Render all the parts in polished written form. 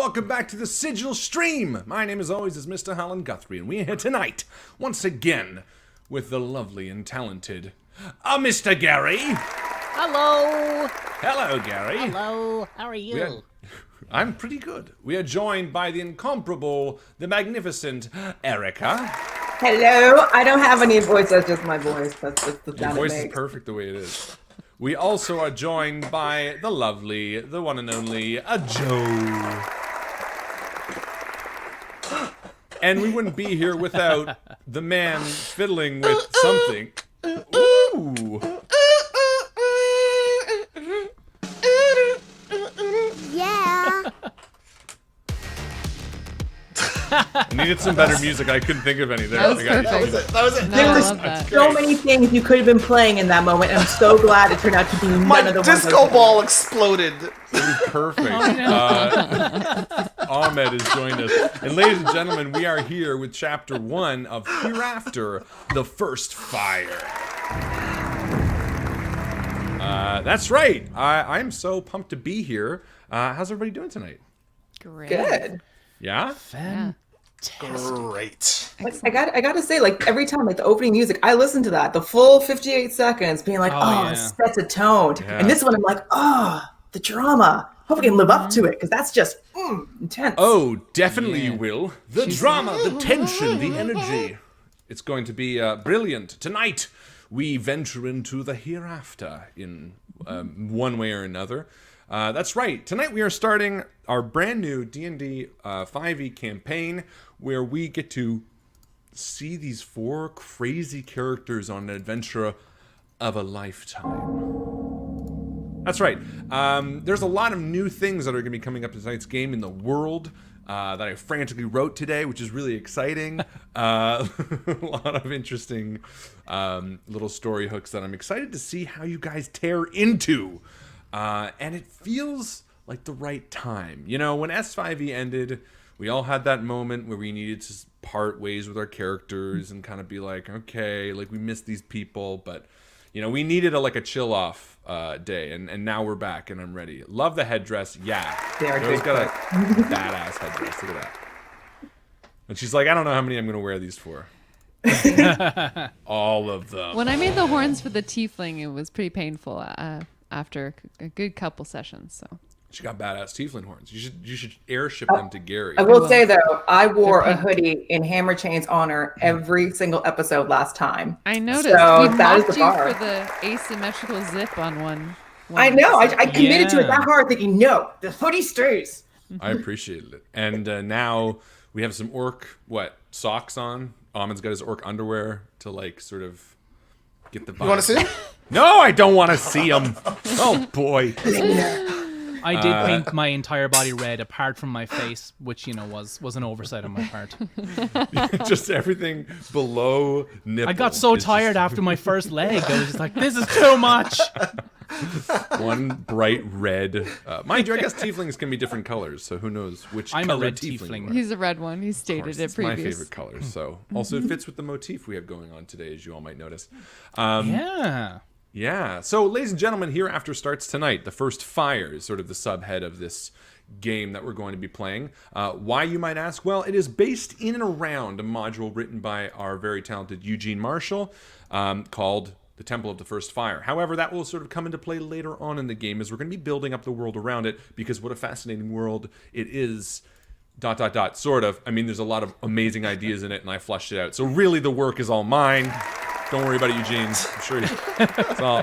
welcome back to the Sigil stream. My name, as always, is Mr. Holland Guthrie, and we are here tonight, once again, with the lovely and talented Mr. Gary. Hello. Hello, Gary. Hello. How are you? I'm pretty good. We are joined by the incomparable, the magnificent Erica. Hello. I don't have any voice. That's just my voice. That's just the sound Your voice it is makes. perfect the way it is. We also are joined by the lovely, the one and only, Joe. And we wouldn't be here without the man fiddling with something. Ooh. Yeah. I needed some better music. I couldn't think of any there. That was perfect. That was it. No, There I was love that. so many things you could have been playing in that moment, and I'm so glad it turned out to be My none of the ones. disco ball exploded. It was perfect. Ahmed has joined us. And ladies and gentlemen, we are here with Chapter 1 of Hereafter, The First Fire. That's right. I'm so pumped to be here. How's everybody doing tonight? Great. Good. Yeah? Yeah. Great. Like, I gotta say, like every time, like the opening music, I listen to that the full 58 seconds, being like, yeah. it sets a tone. Yeah. And this one, I'm like, the drama. Hope I can live up to it because that's just intense. Oh, definitely Yeah. you will. The drama, the tension, the energy. It's going to be brilliant. Tonight, we venture into the hereafter in one way or another. That's right. Tonight we are starting our brand new D&D 5e campaign where we get to see these 4 crazy characters on an adventure of a lifetime. That's right. There's a lot of new things that are going to be coming up in tonight's game in the world that I frantically wrote today, which is really exciting. A lot of interesting little story hooks that I'm excited to see how you guys tear into. And it feels like the right time. You know, when S5e ended, we all had that moment where we needed to part ways with our characters and kind of be like, okay, like we miss these people, but you know, we needed a chill off day, and now we're back and I'm ready. Love the headdress, yeah. Joe's got a badass headdress. Look at that. And she's like, I don't know how many I'm gonna wear these for. All of them. When I made the horns for the tiefling, it was pretty painful after a good couple sessions. So She got badass tiefling horns. You should airship them to Gary. I will say though, I wore a hoodie in Hammer Chain's honor every single episode last time. I noticed So we that is mocked the you bar. for the asymmetrical zip on one. I know. I committed to it Yeah. that hard, thinking, no, the hoodie stays. I appreciated it. And now we have some orc, socks on. Ahmed's got his orc underwear to sort of get the vibe. You want to see him? No, I don't want to see him. Oh boy. I did paint my entire body red, apart from my face, which was an oversight on my part. Just everything below nipple. I got so is tired just after my first leg. I was just like, this is too much. one bright red. Mind you, I guess tieflings can be different colors, so who knows which I'm a color red tiefling. tiefling. you are. He's a red one. He Of stated course, it it's my previous. favorite color. So also it fits with the motif we have going on today, as you all might notice. Yeah. Yeah. So, ladies and gentlemen, Hereafter starts tonight. The First Fire is sort of the subhead of this game that we're going to be playing. Why, you might ask? Well, it is based in and around a module written by our very talented Eugene Marshall called The Temple of the First Fire. However, that will sort of come into play later on in the game as we're going to be building up the world around it, because what a fascinating world it is. ... sort of. I mean, there's a lot of amazing ideas in it, and I fleshed it out. So really, the work is all mine. Don't worry about it, Eugene. I'm sure it's all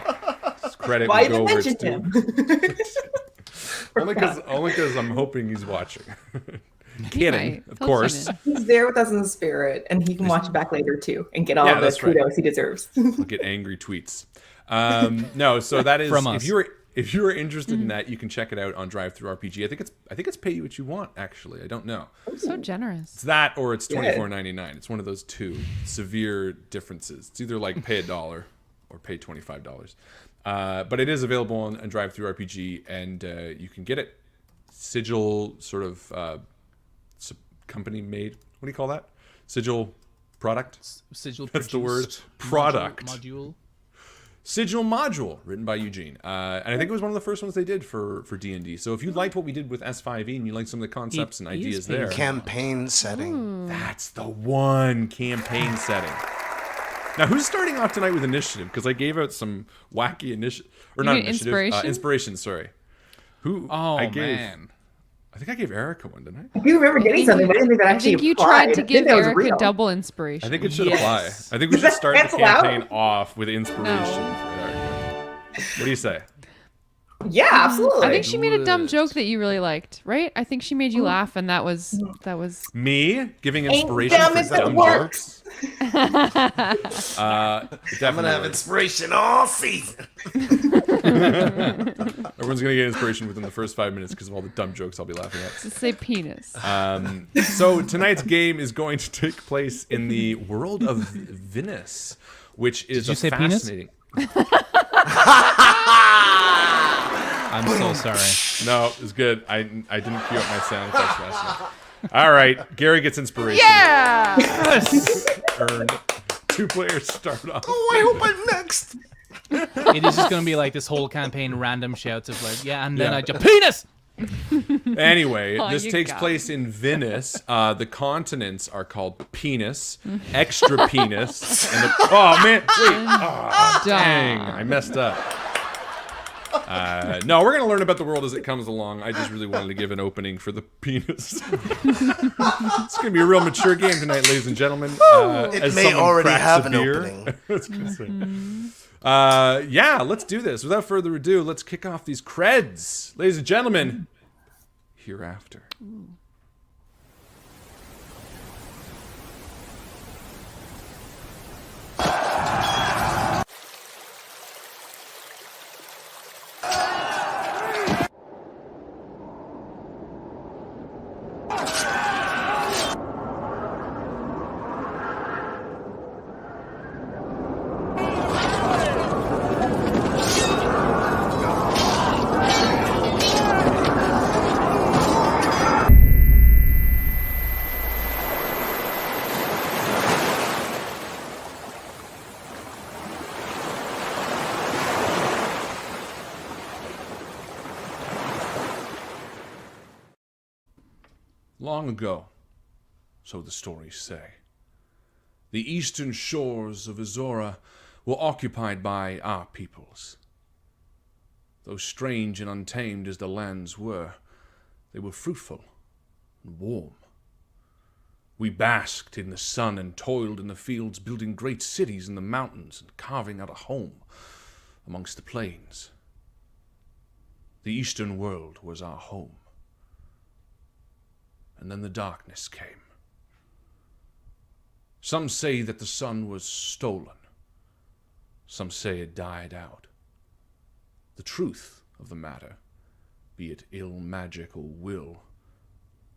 just credit Why will go even over mention it's him? only because I'm hoping he's watching. He Kidding, might. of He'll course. tune in. He's there with us in the spirit, and he can watch it back later too and get all Yeah, of the that's right. kudos he deserves. I'll get angry tweets. No, so that is From us. if you are interested in that, you can check it out on Drive Through RPG. I think it's pay you what you want. Actually, I don't know. So generous. It's that or it's $24.99. It's one of those two severe differences. It's either like pay $1 or pay $25. But it is available on Drive Through RPG, and you can get it. Sigil sort of company made. What do you call that? Sigil product. Sigil That's the word. produced Product. module. Sigil module, written by Eugene. And I think it was one of the first ones they did for D&D. So if you liked what we did with S5E and you liked some of the concepts and ideas there. Campaign setting. That's the one campaign setting. Now, who's starting off tonight with initiative? Because I gave out some wacky initiative. Or not initiative. Inspiration? Inspiration, sorry. Who? Oh, I gave, man. I think I gave Erica one, didn't I? I do remember getting something, but I didn't think that I actually think you applied. tried to I give think that was Erica real. double inspiration. I think it should Yes. apply. I think we should start the That's allowed? campaign off with inspiration for Erica. What do you say? Yeah, absolutely. I think she made a dumb Good. joke that you really liked, right? I think she made you laugh, and that was Me giving Ain't inspiration dumb for if it dumb works. jokes? I'm gonna have inspiration all season. Everyone's gonna get inspiration within the first 5 minutes because of all the dumb jokes I'll be laughing at. to say penis. So tonight's game is going to take place in the world of Venus, which is Did you say penis? fascinating. I'm so sorry. No, it's good. I didn't cue up my sound effects fast enough. All right, Gary gets inspiration. Yeah. Earned. 2 players start off. Oh, I hope I'm next. It is just going to be like this whole campaign random shouts of like, yeah, and then Yeah. I just, penis! Anyway, Oh, this you takes got place in Venice. The continents are called penis, extra penis, and oh man, wait, oh, dang, I messed up. No, we're gonna learn about the world as it comes along. I just really wanted to give an opening for the penis. It's gonna be a real mature game tonight, ladies and gentlemen. It as may someone already cracks have a an beer. opening. I was gonna say. Yeah, let's do this. Without further ado, let's kick off these creds. Ladies and gentlemen, Hereafter. Long ago, so the stories say, the eastern shores of Asora were occupied by our peoples. Though strange and untamed as the lands were, they were fruitful and warm. We basked in the sun and toiled in the fields, building great cities in the mountains and carving out a home amongst the plains. The eastern world was our home. And then the darkness came. Some say that the sun was stolen. Some say it died out. The truth of the matter, be it ill magic or will,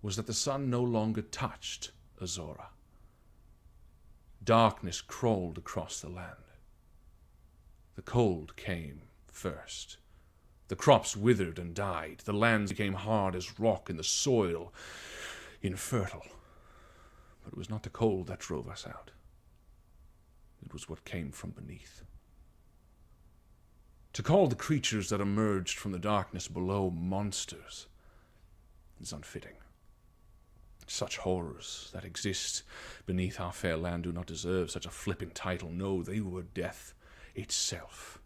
was that the sun no longer touched Asora. Darkness crawled across the land. The cold came first. The crops withered and died. The lands became hard as rock and the soil infertile. But it was not the cold that drove us out. It was what came from beneath. To call the creatures that emerged from the darkness below monsters is unfitting. Such horrors that exist beneath our fair land do not deserve such a flippant title. No, they were death itself.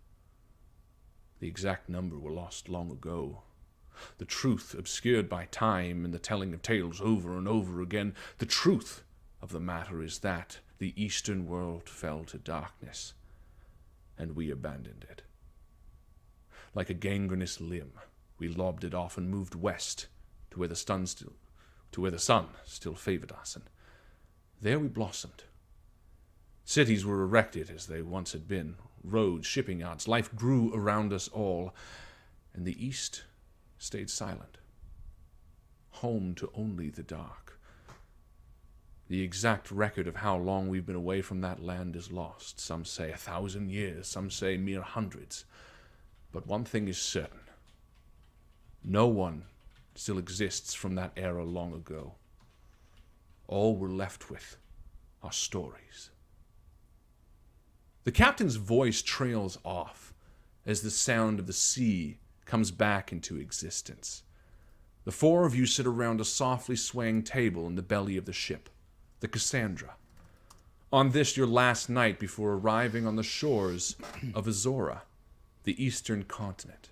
The exact number were lost long ago. The truth obscured by time and the telling of tales over and over again. The truth of the matter is that the eastern world fell to darkness, and we abandoned it. Like a gangrenous limb, we lobbed it off and moved west to where the sun still favored us, and there we blossomed. Cities were erected as they once had been, roads, shipping yards, life grew around us all, and the east stayed silent, home to only the dark. The exact record of how long we've been away from that land is lost. Some say 1,000 years, some say mere hundreds. But one thing is certain. No one still exists from that era long ago. All we're left with are stories. The captain's voice trails off as the sound of the sea comes back into existence. The four of you sit around a softly swaying table in the belly of the ship, the Cassandra. On this, your last night before arriving on the shores of Asora, the eastern continent.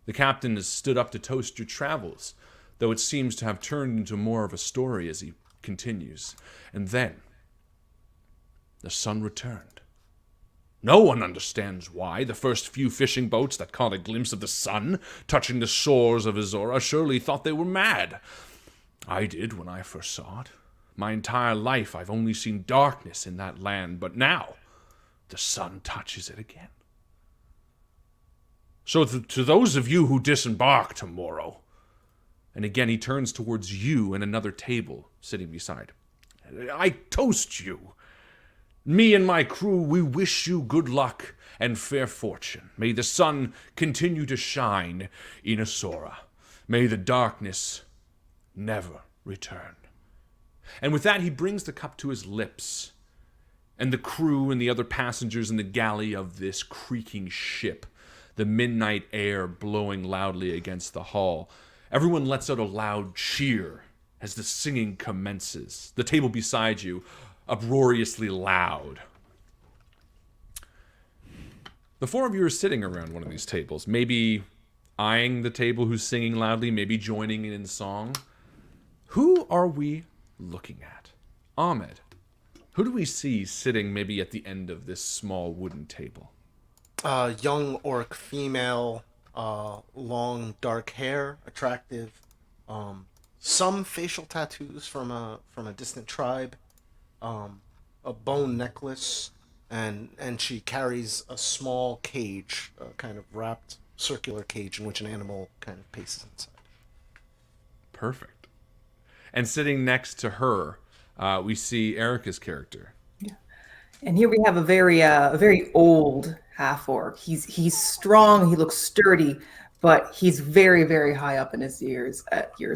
The captain has stood up to toast your travels, though it seems to have turned into more of a story as he continues. And then, the sun returned. No one understands why. The first few fishing boats that caught a glimpse of the sun touching the shores of Asora surely thought they were mad. I did when I first saw it. My entire life I've only seen darkness in that land, but now the sun touches it again. So to those of you who disembark tomorrow, and again he turns towards you and another table sitting beside, I toast you. Me and my crew, we wish you good luck and fair fortune. May the sun continue to shine in Asora. May the darkness never return. And with that, he brings the cup to his lips. And the crew and the other passengers in the galley of this creaking ship, the midnight air blowing loudly against the hull, everyone lets out a loud cheer as the singing commences. The table beside you, uproariously loud. The four of you are sitting around one of these tables, maybe eyeing the table who's singing loudly, maybe joining in song. Who are we looking at? Ahmed, who do we see sitting maybe at the end of this small wooden table? Young orc female, long dark hair, attractive. Some facial tattoos from a distant tribe. A bone necklace, and she carries a small cage, kind of wrapped circular cage in which an animal kind of paces inside. Perfect. And sitting next to her, we see Erica's character. Yeah. And here we have a very old half orc. He's strong. He looks sturdy, but he's very, very high up in his years.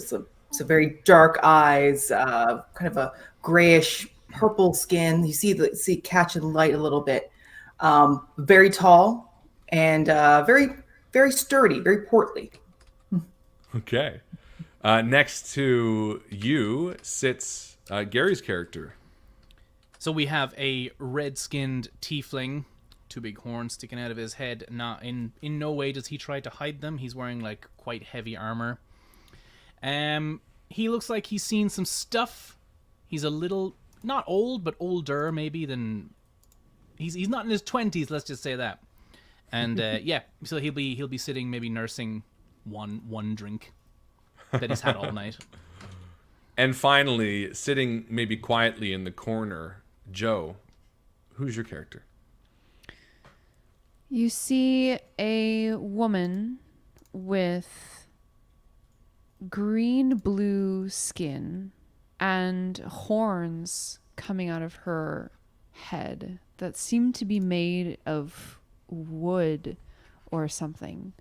So very dark eyes, kind of a grayish purple skin. You see catching light a little bit. Very tall and very, very sturdy, very portly. Okay. Next to you sits Gary's character. So we have a red-skinned tiefling, two big horns sticking out of his head. Not in no way does he try to hide them. He's wearing like quite heavy armor. He looks like he's seen some stuff. He's a little not old, but older maybe than. He's not in his 20s. Let's just say that. And yeah, so he'll be sitting maybe nursing one drink that he's had all night. And finally, sitting maybe quietly in the corner, Joe, who's your character? You see a woman with green-blue skin and horns coming out of her head that seem to be made of wood or something.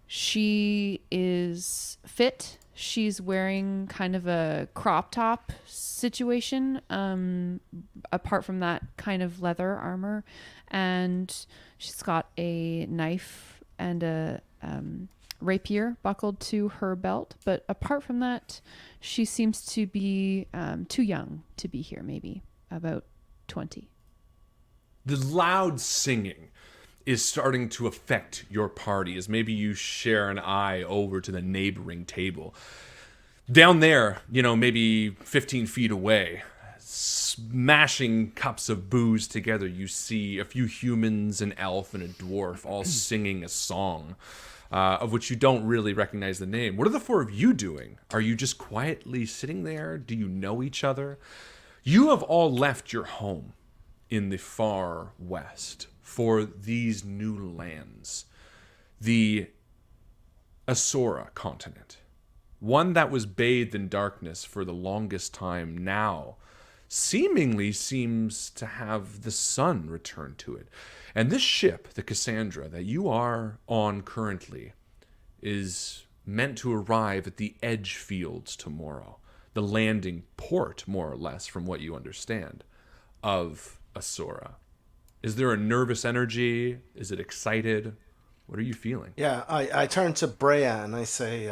She is fit. She's wearing kind of a crop top situation, apart from that kind of leather armor. And she's got a knife and a rapier buckled to her belt. But apart from that, she seems to be too young to be here, maybe about 20. The loud singing is starting to affect your party as maybe you share an eye over to the neighboring table. Down there, maybe 15 feet away, smashing cups of booze together, you see a few humans, an elf, and a dwarf all singing a song, of which you don't really recognize the name. What are the four of you doing? Are you just quietly sitting there? Do you know each other? You have all left your home in the far west for these new lands, the Asora continent, one that was bathed in darkness for the longest time now seemingly seems to have the sun return to it. And this ship, the Cassandra, that you are on currently, is meant to arrive at the edge fields tomorrow, the landing port, more or less, from what you understand, of Asora. Is there a nervous energy? Is it excited? What are you feeling? Yeah, I turn to Brea and I say,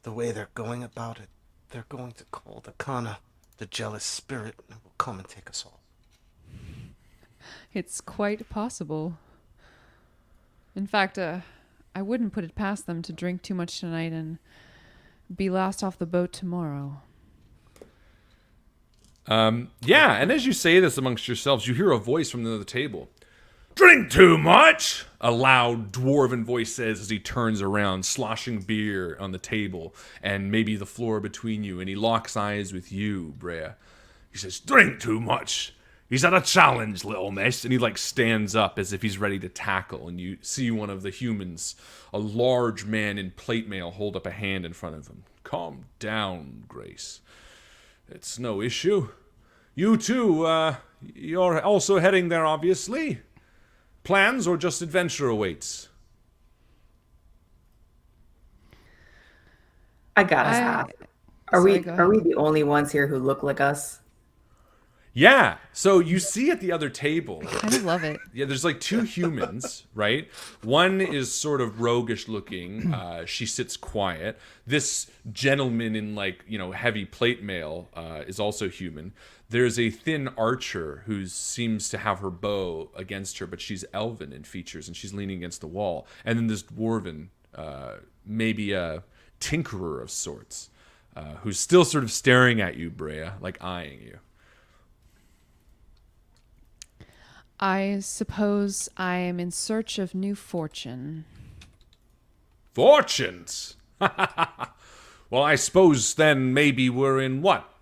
the way they're going about it, they're going to call the Kana, the jealous spirit, and will come and take us all. It's quite possible. In fact, I wouldn't put it past them to drink too much tonight and be last off the boat tomorrow. Yeah, and as you say this amongst yourselves, you hear a voice from the other table. Drink too much, a loud dwarven voice says as he turns around, sloshing beer on the table and maybe the floor between you, and he locks eyes with you, Brea. He says, drink too much. He's at a challenge, little miss. And he like stands up as if he's ready to tackle, and you see one of the humans, a large man in plate mail, hold up a hand in front of him. Calm down, Grace. It's no issue. You too, you're also heading there, obviously. Plans or just adventure awaits? I gotta ask. Are Sorry, we go are we the only ones here who look like us? Yeah, so you see at the other table, Kind of love it. yeah, there's like two humans, right? One is sort of roguish looking. She sits quiet. This gentleman in like, heavy plate mail is also human. There's a thin archer who seems to have her bow against her, but she's elven in features and she's leaning against the wall. And then this dwarven, maybe a tinkerer of sorts, who's still sort of staring at you, Brea, like eyeing you. I suppose I am in search of new fortune. Fortunes? Well, I suppose then maybe we're in what?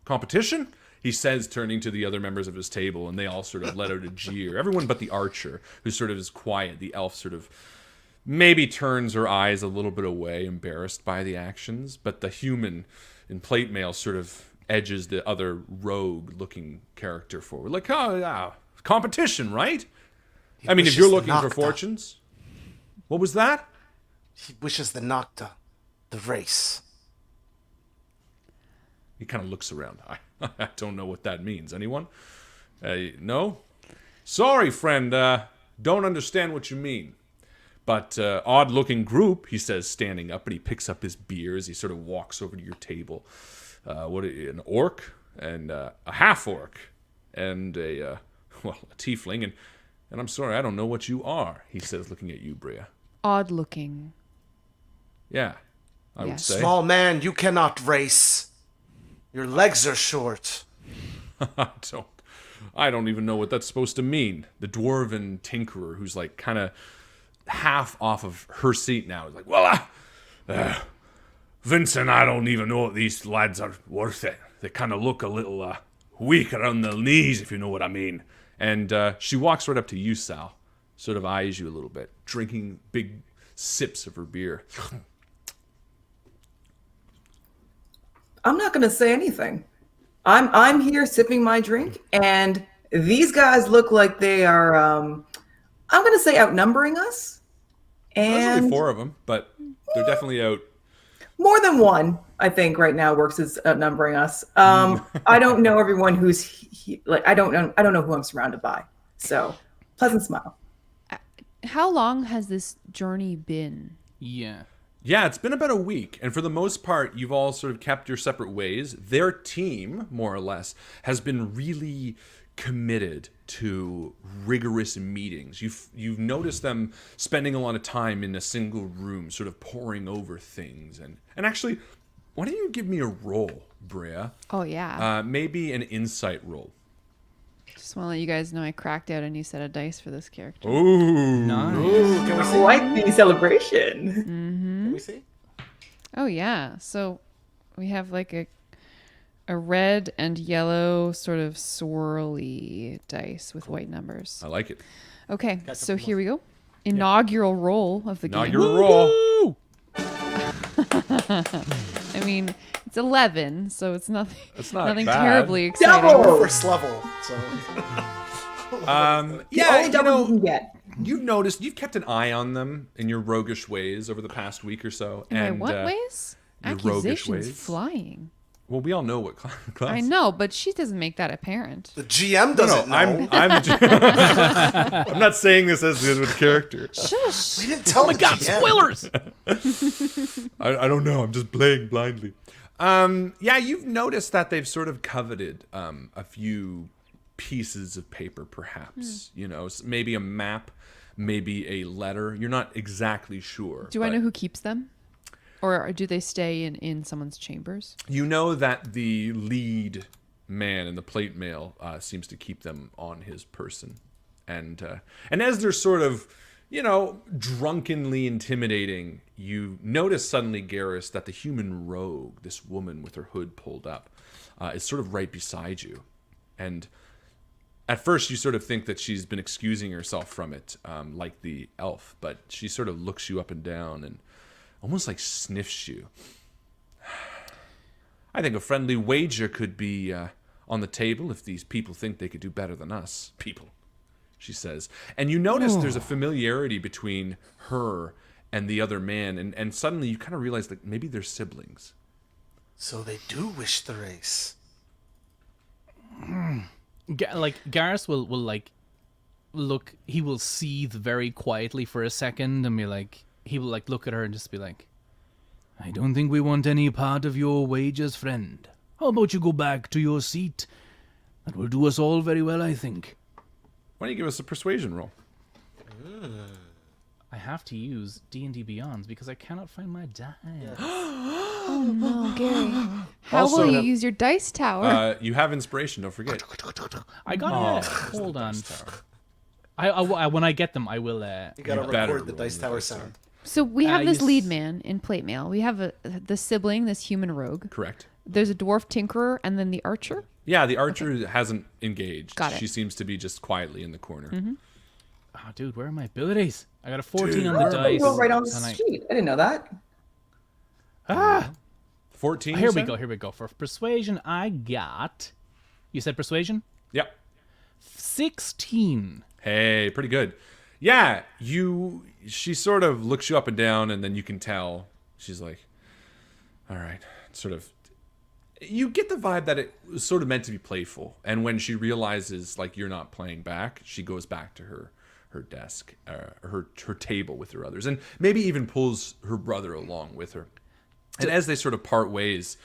Competition? He says, turning to the other members of his table, and they all sort of let out a jeer. Everyone but the archer, who sort of is quiet. The elf sort of maybe turns her eyes a little bit away, embarrassed by the actions. But the human in plate mail sort of edges the other rogue-looking character forward. Like, oh, yeah, competition, right? I mean, if you're looking for fortunes. What was that? He wishes the Nocta, the race. He kind of looks around. I don't know what that means. Anyone? No? Sorry, friend. Don't understand what you mean. But odd-looking group, he says, standing up, and he picks up his beer as he sort of walks over to your table. An orc, and a half-orc, and a tiefling, and I'm sorry, I don't know what you are, he says, looking at you, Brea. Odd-looking. Yeah, I would Yes. say. Small man, you cannot race. Your legs are short. I don't even know what that's supposed to mean. The dwarven tinkerer, who's like kind of half off of her seat now, is like, well, Vincent, I don't even know if these lads are worth it. They kind of look a little weak around the knees, if you know what I mean. And she walks right up to you, Sal, sort of eyes you a little bit, drinking big sips of her beer. I'm not gonna say anything. I'm here sipping my drink, and these guys look like they are I'm gonna say outnumbering us. There's And only 4 of them, but they're definitely out. more than one, I think, right now works as outnumbering us. I don't know everyone who's like I don't know who I'm surrounded by. So pleasant smile. How long has this journey been? Yeah. Yeah, it's been about a week, and for the most part, you've all sort of kept your separate ways. Their team, more or less, has been really committed to rigorous meetings. You've noticed them spending a lot of time in a single room, sort of poring over things. And actually, why don't you give me a roll, Brea? Oh, yeah. Maybe an insight roll. Just want to let you guys know I cracked out a new set of dice for this character. Ooh. Nice. Can we see? Quite the celebration. Can we see? Oh, yeah. So we have like a red and yellow sort of swirly dice with white numbers. I like it. Okay, so here we go. Inaugural roll of the game. Inaugural roll. I mean, it's 11, so it's nothing. That's not nothing bad. terribly exciting. Double! First level. So. Yeah, Only double you can get. You've noticed, you've kept an eye on them in your roguish ways over the past week or so. In and my what ways? your roguish Accusations ways. flying. Well, we all know what class. I know, but she doesn't make that apparent. The GM doesn't know. I'm not saying this as a character. We didn't tell the GM. Spoilers. I don't know. I'm just playing blindly. Yeah, you've noticed that they've sort of coveted a few pieces of paper, perhaps. You know, maybe a map, maybe a letter. You're not exactly sure. Do I know who keeps them? Or do they stay in someone's chambers? You know that the lead man in the plate mail seems to keep them on his person. And as they're sort of, you know, drunkenly intimidating, you notice suddenly, Garrus, that the human rogue, this woman with her hood pulled up, is sort of right beside you. And at first you sort of think that she's been excusing herself from it, like the elf, but she sort of looks you up and down and almost like sniffs you. I think a friendly wager could be on the table if these people think they could do better than us. People, she says. And you notice there's a familiarity between her and the other man, and suddenly you kind of realize that maybe they're siblings. So they do wish the race. Like Garrus will like look. He will seethe very quietly for a second, and be like, he will like look at her and just be like, "I don't think we want any part of your wagers, friend. How about you go back to your seat? That will do us all very well, I think." Why don't you give us a persuasion roll? I have to use D&D Beyonds because I cannot find my die. Oh no, Gary. How Also- will you use your dice tower? You have inspiration, don't forget. I got it. Hold on. I when I get them, I will. You gotta better record the roll dice the tower dice sound. So we have this yes. lead man in plate mail. We have the sibling, this human rogue. Correct. There's a dwarf tinkerer, and then the archer. Yeah, the archer hasn't engaged. Got it. She seems to be just quietly in the corner. Oh, dude, where are my abilities? I got a 14 on the Oh, dice. you roll right on the and I- sheet. I didn't know that. 14. Here you we said? go. Here we go. For persuasion, I got. You said persuasion? Yep. 16. Hey, pretty good. Yeah, she sort of looks you up and down, and then you can tell she's like, all right, sort of. You get the vibe that it was sort of meant to be playful, and when she realizes like you're not playing back, she goes back to her desk, her table with her others, and maybe even pulls her brother along with her. And as they sort of part ways,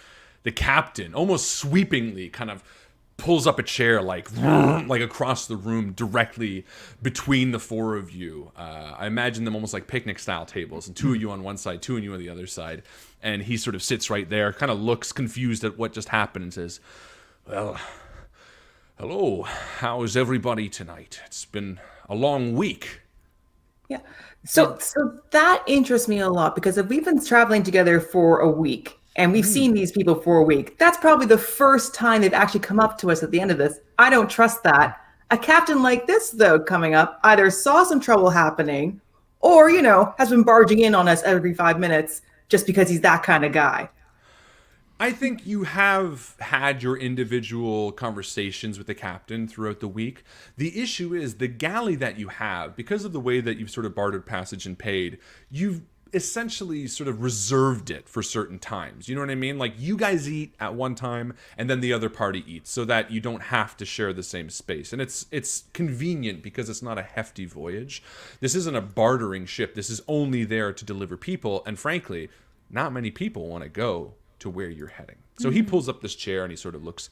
the captain almost sweepingly kind of pulls up a chair like across the room directly between the four of you. I imagine them almost like picnic style tables, and two of you on one side, two of you on the other side. And he sort of sits right there, kind of looks confused at what just happened and says, "Well, hello, how is everybody tonight? It's been a long week." Yeah. So that interests me a lot because if we've been traveling together for a week and we've seen these people for a week, that's probably the first time they've actually come up to us at the end of this. I don't trust that. A captain like this, though, coming up, either saw some trouble happening or, you know, has been barging in on us every 5 minutes just because he's that kind of guy. I think you have had your individual conversations with the captain throughout the week. The issue is the galley that you have, because of the way that you've sort of bartered passage and paid, you've essentially sort of reserved it for certain times. You know what I mean? Like you guys eat at one time and then the other party eats so that you don't have to share the same space. And it's convenient because it's not a hefty voyage. This isn't a bartering ship. This is only there to deliver people. And frankly, not many people want to go to where you're heading. So he pulls up this chair and he sort of looks,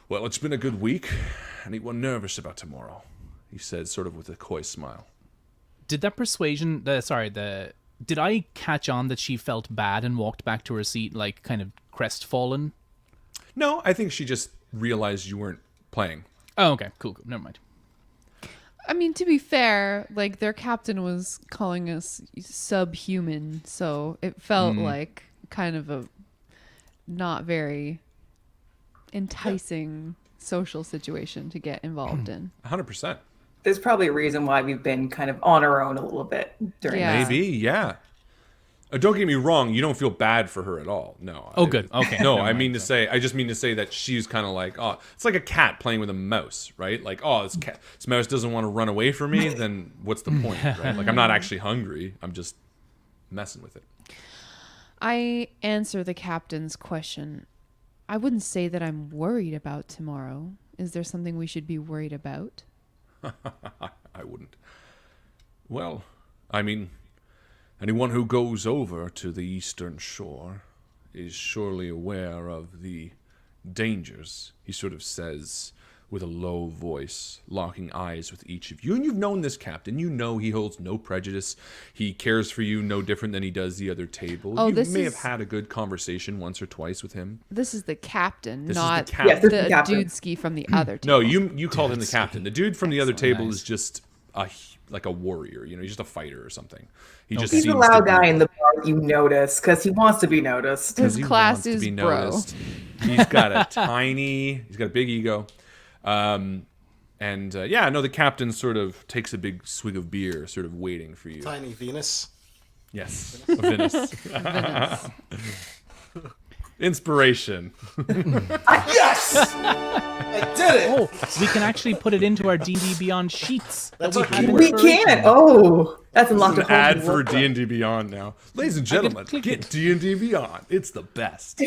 "Well, it's been a good week. Anyone nervous about tomorrow?" He says, sort of with a coy smile. Did that persuasion, did I catch on that she felt bad and walked back to her seat, like kind of crestfallen? No, I think she just realized you weren't playing. Oh, okay. Cool. Never mind. I mean, to be fair, like their captain was calling us subhuman, so it felt like kind of a not very enticing social situation to get involved in. 100%. There's probably a reason why we've been kind of on our own a little bit during Yeah. this. Maybe, yeah. Don't get me wrong, you don't feel bad for her at all. No. Oh, good. Okay. No, Never I mind. just mean to say that she's kind of like, oh, it's like a cat playing with a mouse, right? Like, oh, this mouse doesn't want to run away from me, then what's the point, right? Like, I'm not actually hungry. I'm just messing with it. I answer the captain's question. I wouldn't say that I'm worried about tomorrow. Is there something we should be worried about? I wouldn't. Well, I mean, anyone who goes over to the eastern shore is surely aware of the dangers, he sort of says with a low voice, locking eyes with each of you. And you've known this captain. You know he holds no prejudice. He cares for you no different than he does the other table. Oh, You may have had a good conversation once or twice with him. This is the captain, This is not the captain. Yes, this is the the captain. dude ski from the other table. No, you called him the captain. The dude from the other table Nice. is just like a warrior. You know, he's just a fighter or something. He just He's seems the loud to be- guy in the bar that you notice because he wants to be noticed. His he class wants to is be bro. noticed. He's got a big ego. The captain sort of takes a big swig of beer, sort of waiting for you. Tiny Venus. Yes, a Venice. Inspiration. Yes! I did it! Oh, we can actually put it into our D&D Beyond sheets. That's that okay. had in We the can. version. Oh, that's unlocked An a whole ad new for world. D&D Beyond now. Ladies and gentlemen, click get it. D&D Beyond. It's the best.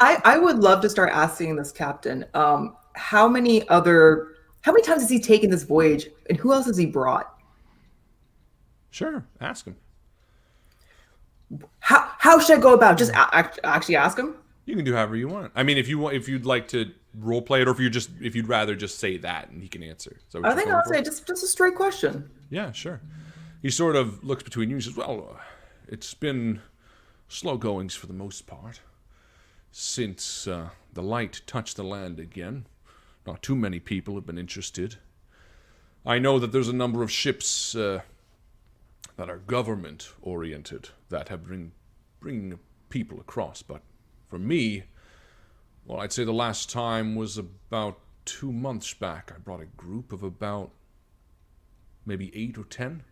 I would love to start asking this captain, how many times has he taken this voyage and who else has he brought? Sure, ask him. How should I go about just actually ask him? You can do however you want. I mean, if you'd like to role play it, or if you'd rather just say that and he can answer. So I think I'll say just a straight question. Yeah, sure. He sort of looks between you and says, well, it's been slow goings for the most part. Since the light touched the land again, not too many people have been interested. I know that there's a number of ships that are government-oriented that have bring people across, but for me, well, I'd say the last time was about 2 months back. I brought a group of about maybe 8 or 10.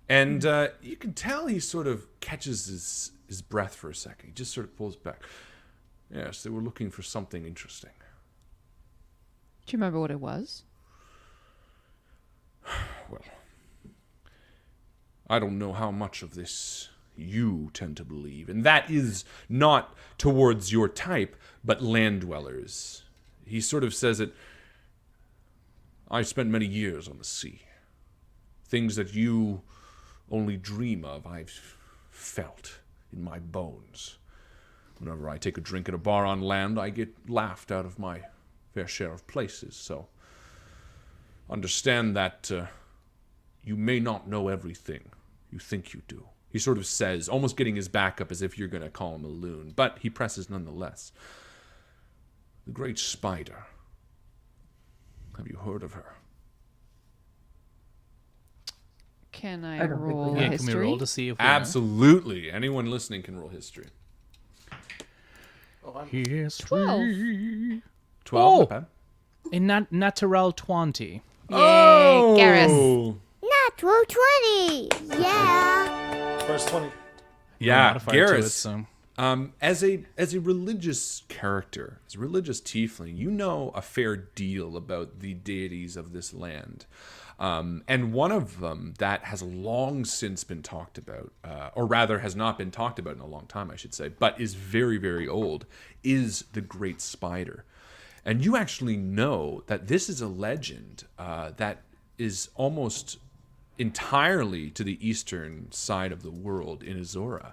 And you can tell he sort of catches his breath for a second. He just sort of pulls back. Yes, they were looking for something interesting. Do you remember what it was? Well, I don't know how much of this you tend to believe, and that is not towards your type, but land dwellers. He sort of says it, I spent many years on the sea. Things that you only dream of, I've felt in my bones. Whenever I take a drink at a bar on land, I get laughed out of my fair share of places, so understand that you may not know everything you think you do. He sort of says, almost getting his back up as if you're going to call him a loon, but he presses nonetheless. The Great Spider. Have you heard of her? Can I, I don't think we roll have. Yeah, history? can we roll to see if we know? Absolutely. Anyone listening can roll history. History. 12. 12, Oh! not bad. In natural 20. Yay, Garrus. Oh! Natural 20. Yeah. First 20. Yeah, Modifier to it, Garrus. so. As a religious character, as a religious tiefling, you know a fair deal about the deities of this land. And one of them that has long since been talked about, or rather has not been talked about in a long time, I should say, but is very, very old, is the Great Spider. And you actually know that this is a legend that is almost entirely to the eastern side of the world in Asora.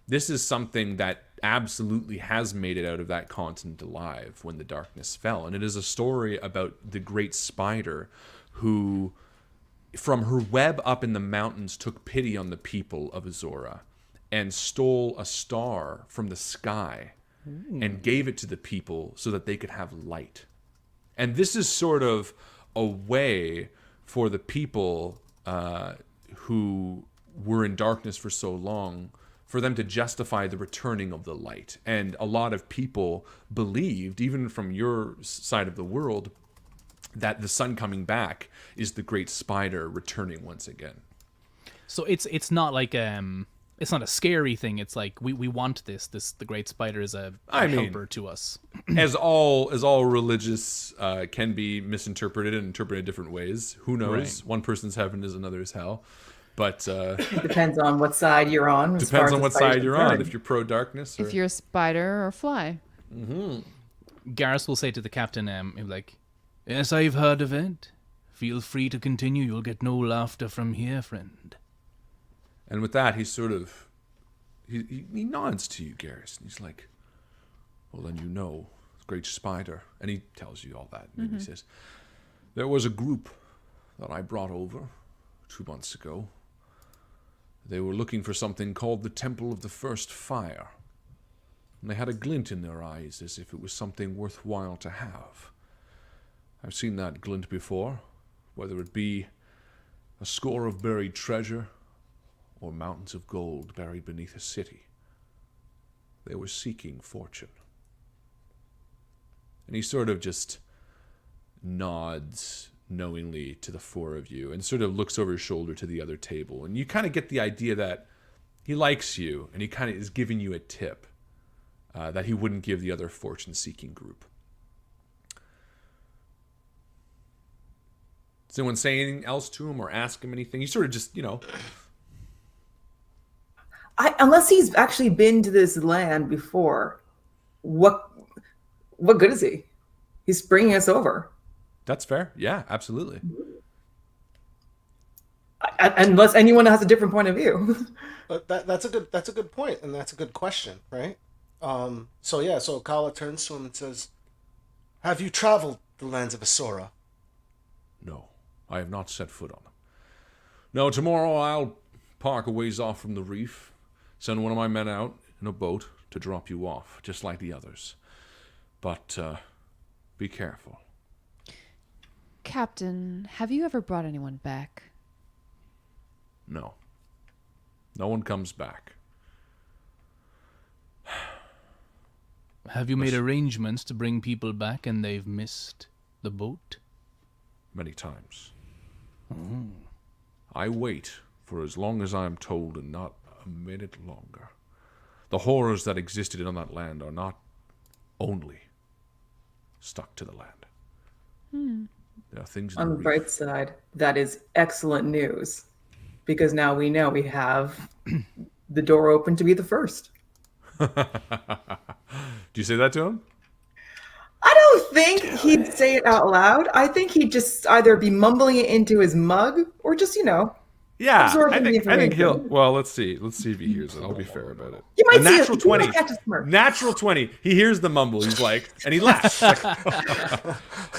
This is something that absolutely has made it out of that continent alive when the darkness fell. And it is a story about the Great Spider who, from her web up in the mountains, took pity on the people of Asora and stole a star from the sky and gave it to the people so that they could have light. And this is sort of a way for the people who were in darkness for so long, for them to justify the returning of the light. And a lot of people believed, even from your side of the world, that the sun coming back is the Great Spider returning once again. So it's not like it's not a scary thing. It's like we want this. The Great Spider is a helper to us. As all religious can be misinterpreted and interpreted different ways. Who knows? Right. One person's heaven is another's hell. But Depends on what side you're on. depends on what side you're on. If you're pro darkness, or If you're a spider or fly. Garrus will say to the captain, he'll be like, "Yes, I've heard of it. Feel free to continue. You'll get no laughter from here, friend." and with that, he sort of he nods to you, Garrus, and he's like, "Well, then you know, great spider," and he tells you all that, and he says, "There was a group that I brought over 2 months ago. They were looking for something called the Temple of the First Fire. And they had a glint in their eyes as if it was something worthwhile to have. I've seen that glint before, whether it be a score of buried treasure or mountains of gold buried beneath a city. They were seeking fortune." And he sort of just nods knowingly to the four of you and sort of looks over his shoulder to the other table. And you kind of get the idea that he likes you and he kind of is giving you a tip that he wouldn't give the other fortune-seeking group. Does anyone say anything else to him or ask him anything? He sort of just, Unless he's actually been to this land before, what good is he? He's bringing us over. That's fair. Yeah, absolutely. Unless anyone has a different point of view. But that's a good point, and that's a good question, right? So Kala turns to him and says, "Have you traveled the lands of Asora?" No, I have not set foot on them. No, tomorrow I'll park a ways off from the reef, send one of my men out in a boat to drop you off, just like the others. But be careful. Captain, have you ever brought anyone back? No. No one comes back. Have you made arrangements to bring people back and they've missed the boat? Many times. I wait for as long as I am told and not a minute longer. The horrors that existed on that land are not only stuck to the land. There are things in On the reef. bright side, that is excellent news. Because now we know we have the door open to be the first. Do you say that to him? I don't think he'd say it out loud. I think he'd just either be mumbling it into his mug or just, Yeah, absorbing the I think he'll. information. Well, let's see. Let's see if he hears it. I'll be fair about it. You might A see natural it. 20. You might catch a smirk. Natural 20. He hears the mumble. He's like, and he laughs. Like,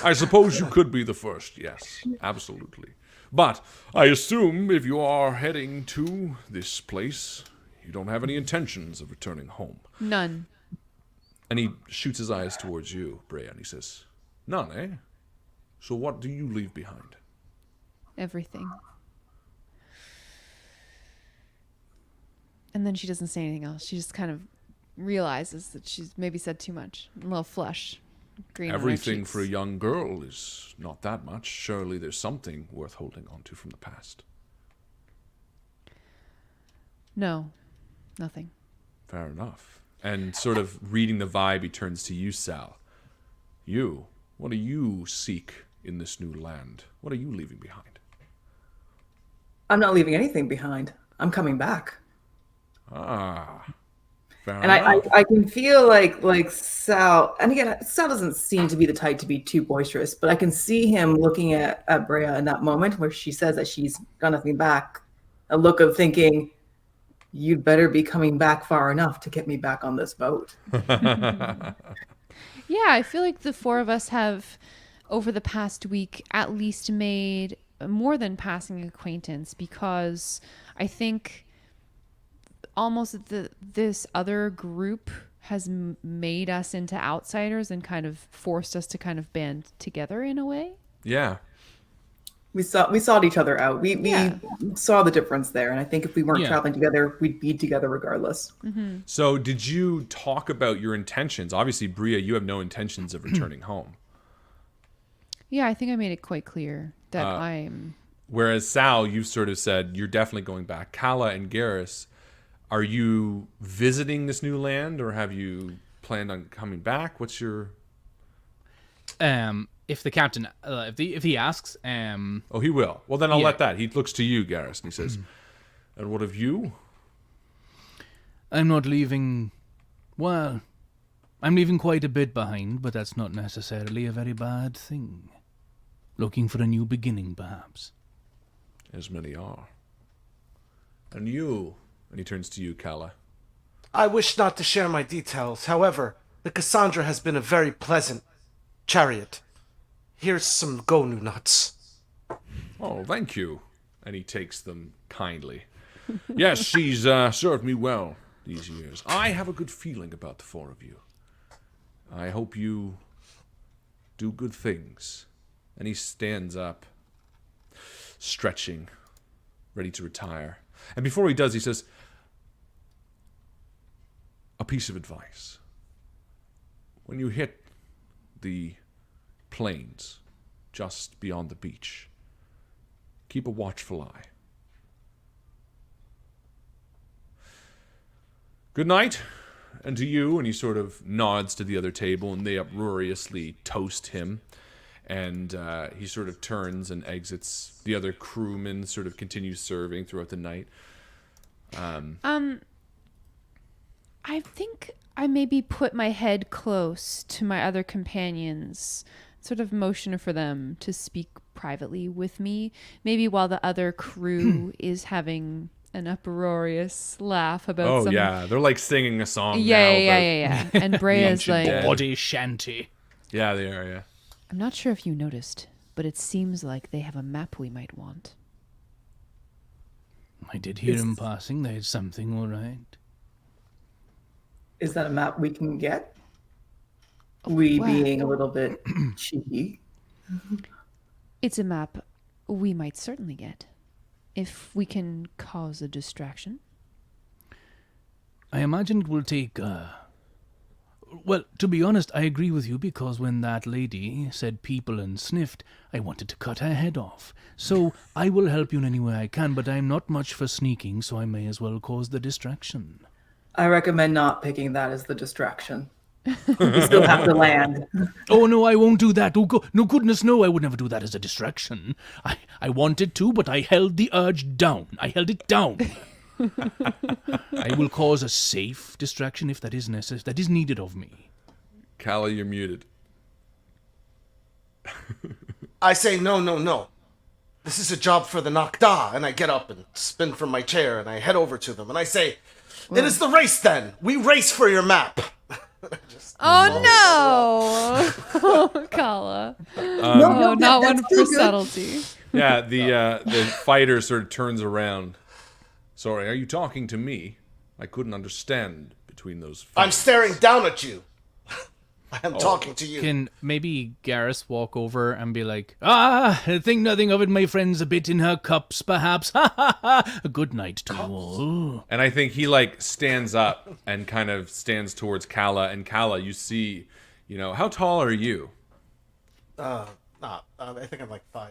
I suppose you could be the first. Yes, absolutely. But I assume if you are heading to this place, you don't have any intentions of returning home. None. And he shoots his eyes towards you, Brea, and he says, "None, eh? So what do you leave behind?" Everything. And then she doesn't say anything else. She just kind of realizes that she's maybe said too much. A little flush. Green on her Everything cheeks. for a young girl is not that much. Surely there's something worth holding on to from the past. No. Nothing. Fair enough. And sort of reading the vibe, he turns to you, Sal. You, what do you seek in this new land? What are you leaving behind? I'm not leaving anything behind. I'm coming back. Ah, fair And enough. I can feel like Sal, and again, Sal doesn't seem to be the type to be too boisterous, but I can see him looking at Brea in that moment where she says that she's got nothing back, a look of thinking, you'd better be coming back far enough to get me back on this boat. Yeah, I feel like the four of us have, over the past week, at least made more than passing acquaintance, because I think almost this other group has made us into outsiders and kind of forced us to kind of band together in a way. Yeah. We sought each other out. We Yeah. saw the difference there, and I think if we weren't Yeah. traveling together, we'd be together regardless. So did you talk about your intentions? Obviously, Brea, you have no intentions of returning home. Yeah, I think I made it quite clear that I'm... Whereas Sal, you've sort of said you're definitely going back. Kala and Garrus, are you visiting this new land, or have you planned on coming back? What's your... If the captain, if he asks, Oh, he will. Well, then I'll Yeah. let that. He looks to you, Garrus, and he says, And what of you? I'm not leaving... Well, I'm leaving quite a bit behind, but that's not necessarily a very bad thing. Looking for a new beginning, perhaps. As many are. And you? And he turns to you, Kala. I wish not to share my details. However, the Cassandra has been a very pleasant chariot. Here's some Gonu nuts. Oh, thank you. And he takes them kindly. Yes, she's served me well these years. I have a good feeling about the four of you. I hope you do good things. And he stands up, stretching, ready to retire. And before he does, he says, a piece of advice. When you hit the plains just beyond the beach, keep a watchful eye. Good night, and to you, and he sort of nods to the other table, and they uproariously toast him, and he sort of turns and exits. The other crewman sort of continues serving throughout the night. I think I maybe put my head close to my other companions, sort of motion for them to speak privately with me, maybe while the other crew is having an uproarious laugh about Oh, some... yeah, they're like singing a song now. Yeah. And Brea's like... dead. Body shanty. Yeah, they are, yeah. I'm not sure if you noticed, but it seems like they have a map we might want. I did hear him passing. They had something, all right. Is that a map we can get? We Wow. being a little bit cheeky. It's a map we might certainly get, if we can cause a distraction. I imagine it will take, Well, to be honest, I agree with you, because when that lady said people and sniffed, I wanted to cut her head off. So I will help you in any way I can, but I'm not much for sneaking, so I may as well cause the distraction. I recommend not picking that as the distraction. You still have to land. Oh, no, I won't do that. Oh, no, goodness, no, I would never do that as a distraction. I wanted to, but I held the urge down. I held it down. I will cause a safe distraction if that is necessary. That is needed of me. Kala, you're muted. I say, no. This is a job for the Nakda. And I get up and spin from my chair and I head over to them and I say, it is the race then. We race for your map. Oh no! Kala. No, Not one that's for too good. subtlety. Yeah, the fighter sort of turns around. Sorry, are you talking to me? I couldn't understand between those I'm fighters. staring down at you. I am talking to you. Can maybe Garrus walk over and be like, think nothing of it, my friends, a bit in her cups, perhaps. Ha ha ha. A good night to you all. And I think he like stands up and kind of stands towards Kala. And Kala, you see, how tall are you? I think I'm like 5.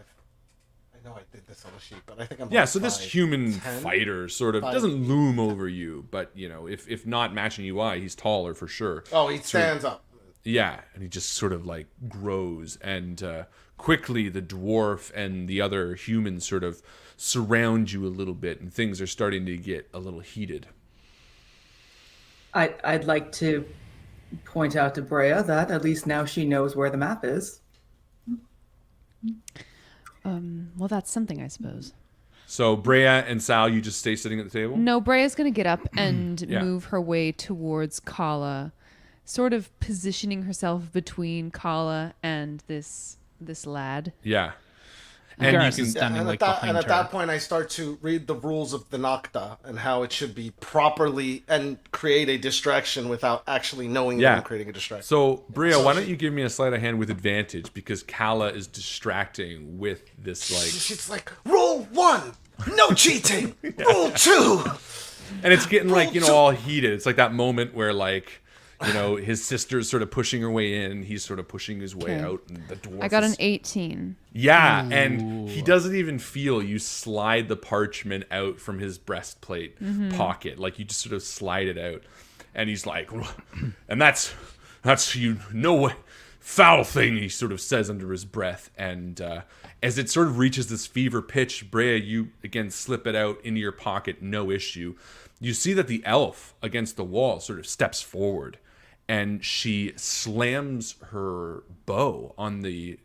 I know I did this on the sheet, but I think I'm Yeah, like so this 5, human 10. fighter sort of 5. doesn't loom over you, but if not matching you eye, he's taller for sure. Oh, he stands up. Yeah, and he just sort of like grows, and quickly the dwarf and the other humans sort of surround you a little bit, and things are starting to get a little heated. I'd like to point out to Brea that at least now she knows where the map is. Well, that's something, I suppose. So Brea and Sal, you just stay sitting at the table? No, Brea's going to get up and Yeah. move her way towards Kala, sort of positioning herself between Kala and this lad. Yeah. And And you Garrus can, is standing And like at behind her. that point, I start to read the rules of the Nakda and how it should be properly and create a distraction without actually knowing that Yeah. I'm creating a distraction. so Brea, why don't you give me a sleight of hand with advantage, because Kala is distracting with this like, She's like, rule 1, no cheating. Rule 2. and it's getting like all heated. It's like that moment where like his sister's sort of pushing her way in, he's sort of pushing his way Okay. out, and the dwarf I got is- an 18. Yeah, and he doesn't even feel you slide the parchment out from his breastplate pocket. Like, you just sort of slide it out. And he's like, and that's foul thing, he sort of says under his breath. And as it sort of reaches this fever pitch, Brea, you again slip it out into your pocket, no issue. You see that the elf against the wall sort of steps forward, and she slams her bow on the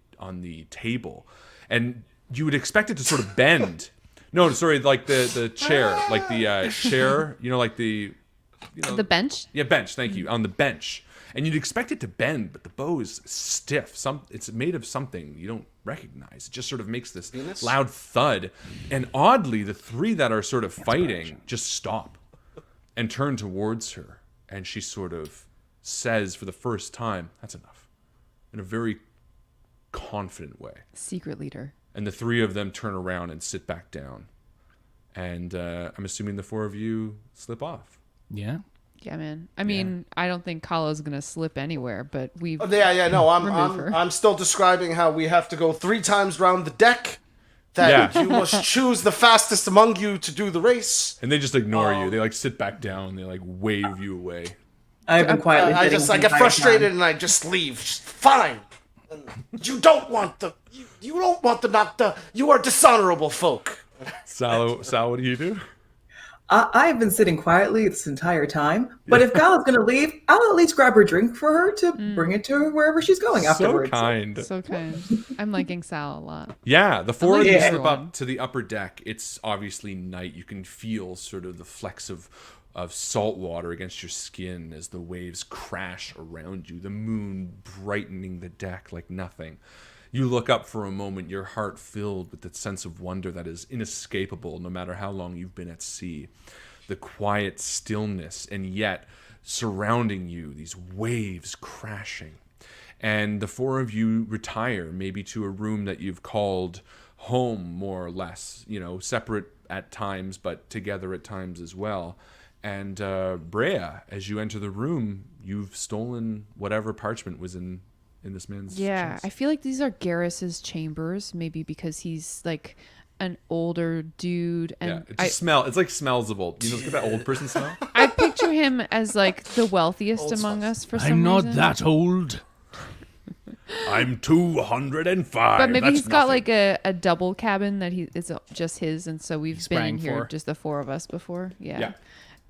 table. And you would expect it to sort of bend. No, sorry, like the chair, like the chair, like the... The bench? Yeah, bench, thank you, on the bench. And you'd expect it to bend, but the bow is stiff. It's made of something you don't recognize. It just sort of makes this loud thud. And oddly, the three that are sort of fighting just stop and turn towards her. And she sort of says for the first time, "That's enough," in a very confident way. Secret leader. And the three of them turn around and sit back down. And I'm assuming the four of you slip off. Yeah. Yeah, man. I mean, I don't think Kalo's gonna slip anywhere, but we've No, removed her. I'm still describing how we have to go 3 times round the deck. That you must choose the fastest among you to do the race. And they just ignore you. They like sit back down. They like wave you away. I've been quietly. I sitting the get entire frustrated time. and I just leave. Fine. You don't want the. You don't want the not the. You are dishonorable folk. Sal, what do you do? I've been sitting quietly this entire time, but if Kala's going to leave, I'll at least grab her drink for her to bring it to her wherever she's going afterwards. So kind. So kind. I'm liking Sal a lot. Yeah, the four of you Yeah. slip up to the upper deck. It's obviously night. You can feel sort of the flecks of salt water against your skin as the waves crash around you, the moon brightening the deck like nothing. You look up for a moment, your heart filled with that sense of wonder that is inescapable no matter how long you've been at sea. The quiet stillness, and yet surrounding you, these waves crashing. And the four of you retire, maybe to a room that you've called home, more or less, separate at times, but together at times as well. And Brea, as you enter the room, you've stolen whatever parchment was in this man's chest. I feel like these are Garrus's chambers, maybe because he's like an older dude, and it's like smells of old. Look at that old person smell. I picture him as like the wealthiest among us for some I'm not reason. that old. I'm 205. But maybe That's he's got nothing. like a double cabin that it's just his, and so we've been sprang in here for. just the four of us before. Yeah.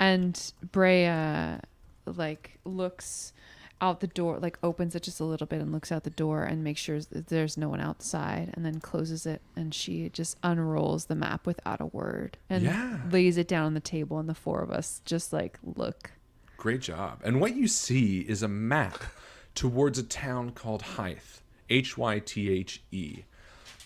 And Brea like looks out the door, like opens it just a little bit and looks out the door and makes sure that there's no one outside, and then closes it, and she just unrolls the map without a word and lays it down on the table, and the four of us just like look. Great job. And what you see is a map towards a town called Hythe, Hythe.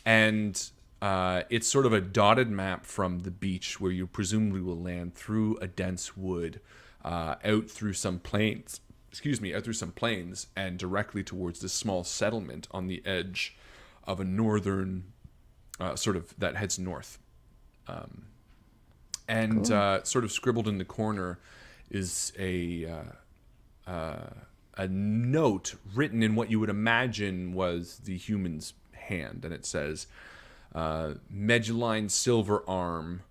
And it's sort of a dotted map from the beach where you presumably will land through a dense wood, out through some plains, and directly towards this small settlement on the edge of a northern, that heads north. Sort of scribbled in the corner is a note written in what you would imagine was the human's hand, and it says, Meduline Silver Arm,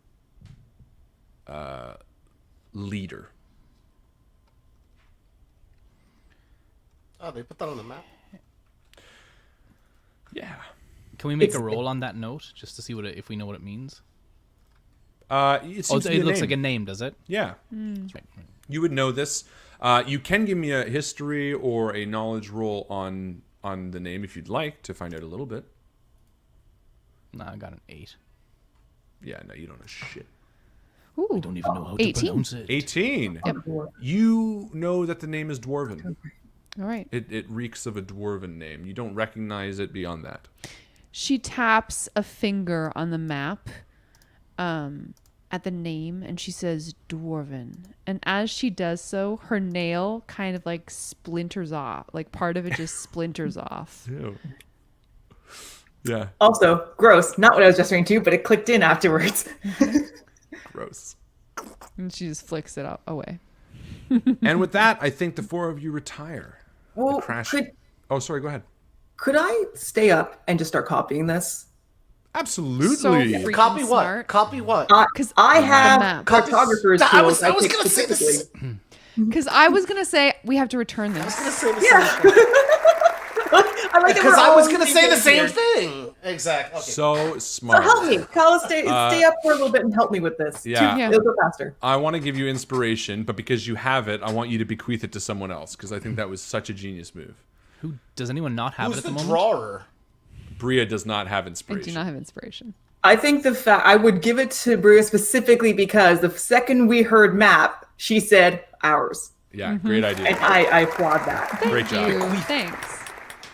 leader. Oh, they put that on the map. Yeah. Can we make a roll on that note just to see if we know what it means? It seems to be It a looks name. like a name, does it? Yeah. Right. You would know this. You can give me a history or a knowledge roll on the name if you'd like to find out a little bit. Nah, I got an 8. Yeah, no, you don't know shit. Ooh, I don't even know how to 18. pronounce it. 18. You know that the name is Dwarven. All right. It reeks of a Dwarven name. You don't recognize it beyond that. She taps a finger on the map at the name, and she says Dwarven. And as she does so, her nail kind of like splinters off. Like part of it just splinters off. Ew. Yeah, Also, gross. Not what I was gesturing to, but it clicked in afterwards. gross. And she just flicks it away. And with that, I think the four of you retire. Well, Crash. Oh, sorry, go ahead. could I stay up and just start copying this? Absolutely. So freaking Copy what? smart. Copy what? Because I have map. cartographer's I tools. was picked gonna say this. specifically. Because I was gonna say we have to return I was this. gonna say the same thing. I like that Because we're I all was on gonna say the same page here. thing. Exactly. Okay. So So smart. help me, Kyle. Stay up for a little bit and help me with this. Yeah. It'll go faster. I want to give you inspiration, but because you have it, I want you to bequeath it to someone else because I think that was such a genius move. Who does anyone not have Who's it at the the moment? drawer? Bria does not have I inspiration. do not have inspiration. I think the fact I would give it to Bria specifically because the second we heard map, she said ours, Yeah, great idea. and I applaud that. Great job. You, thanks.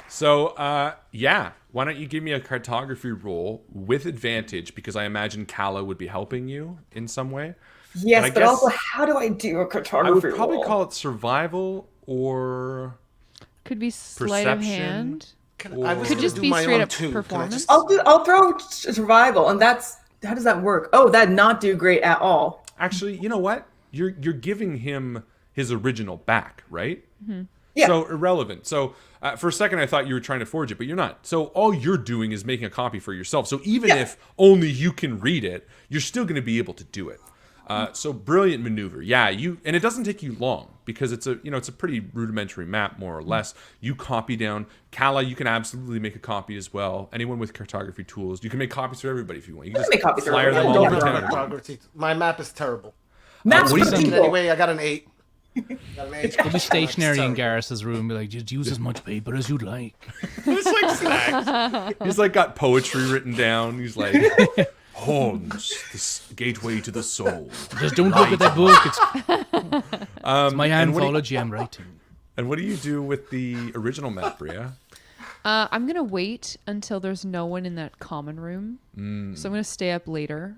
So, yeah, why don't you give me a cartography roll with advantage because I imagine Kala would be helping you in some way. Yes, I but guess also, how do I do a cartography I would probably roll? call it survival or Could be sleight of Perception. hand. I was Could gonna just do be my straight own up too. Can I performance. just- I'll throw survival, and that's how does that work? Oh, that not do great at all. actually, you know what? You're giving him his original back, right? Yeah. So irrelevant. So for a second, I thought you were trying to forge it, but you're not. So all you're doing is making a copy for yourself. So even if only you can read it, you're still going to be able to do it. So brilliant maneuver. Yeah, and it doesn't take you long because it's a pretty rudimentary map, more or less. You copy down. Kala, you can absolutely make a copy as well. Anyone with cartography tools, you can make copies for everybody if you want. You can just make copies for flyer them everybody. all Don't over worry. town. Cartography. My map is terrible. Maps what do for you think? people. Anyway, I got an 8. We'll be stationary in Garrus's room, be like, just use as much paper as you'd like. It's like snacks. He's like got poetry written down. He's like horns, the gateway to the soul. Just don't look at that book. It's my and what do you- anthology I'm writing. And what do you do with the original map, Bria? I'm gonna wait until there's no one in that common room. So I'm gonna stay up later.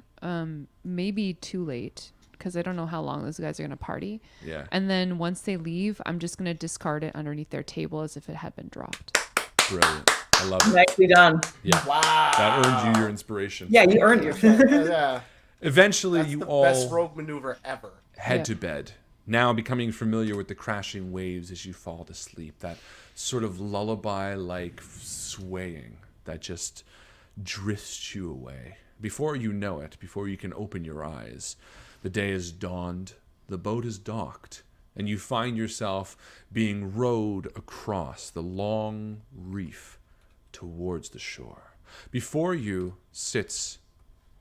Maybe too late because I don't know how long those guys are gonna party. Yeah. And then once they leave, I'm just gonna discard it underneath their table as if it had been dropped. Brilliant. I love it. Nicely done. Yeah. Wow. That earned you your inspiration. Yeah, you earned it. Yeah. Eventually, That's you the all best rogue maneuver ever. head Yeah. to bed, now becoming familiar with the crashing waves as you fall to sleep. That sort of lullaby-like swaying that just drifts you away. Before you know it, before you can open your eyes, the day has dawned, the boat is docked, and you find yourself being rowed across the long reef towards the shore. Before you sits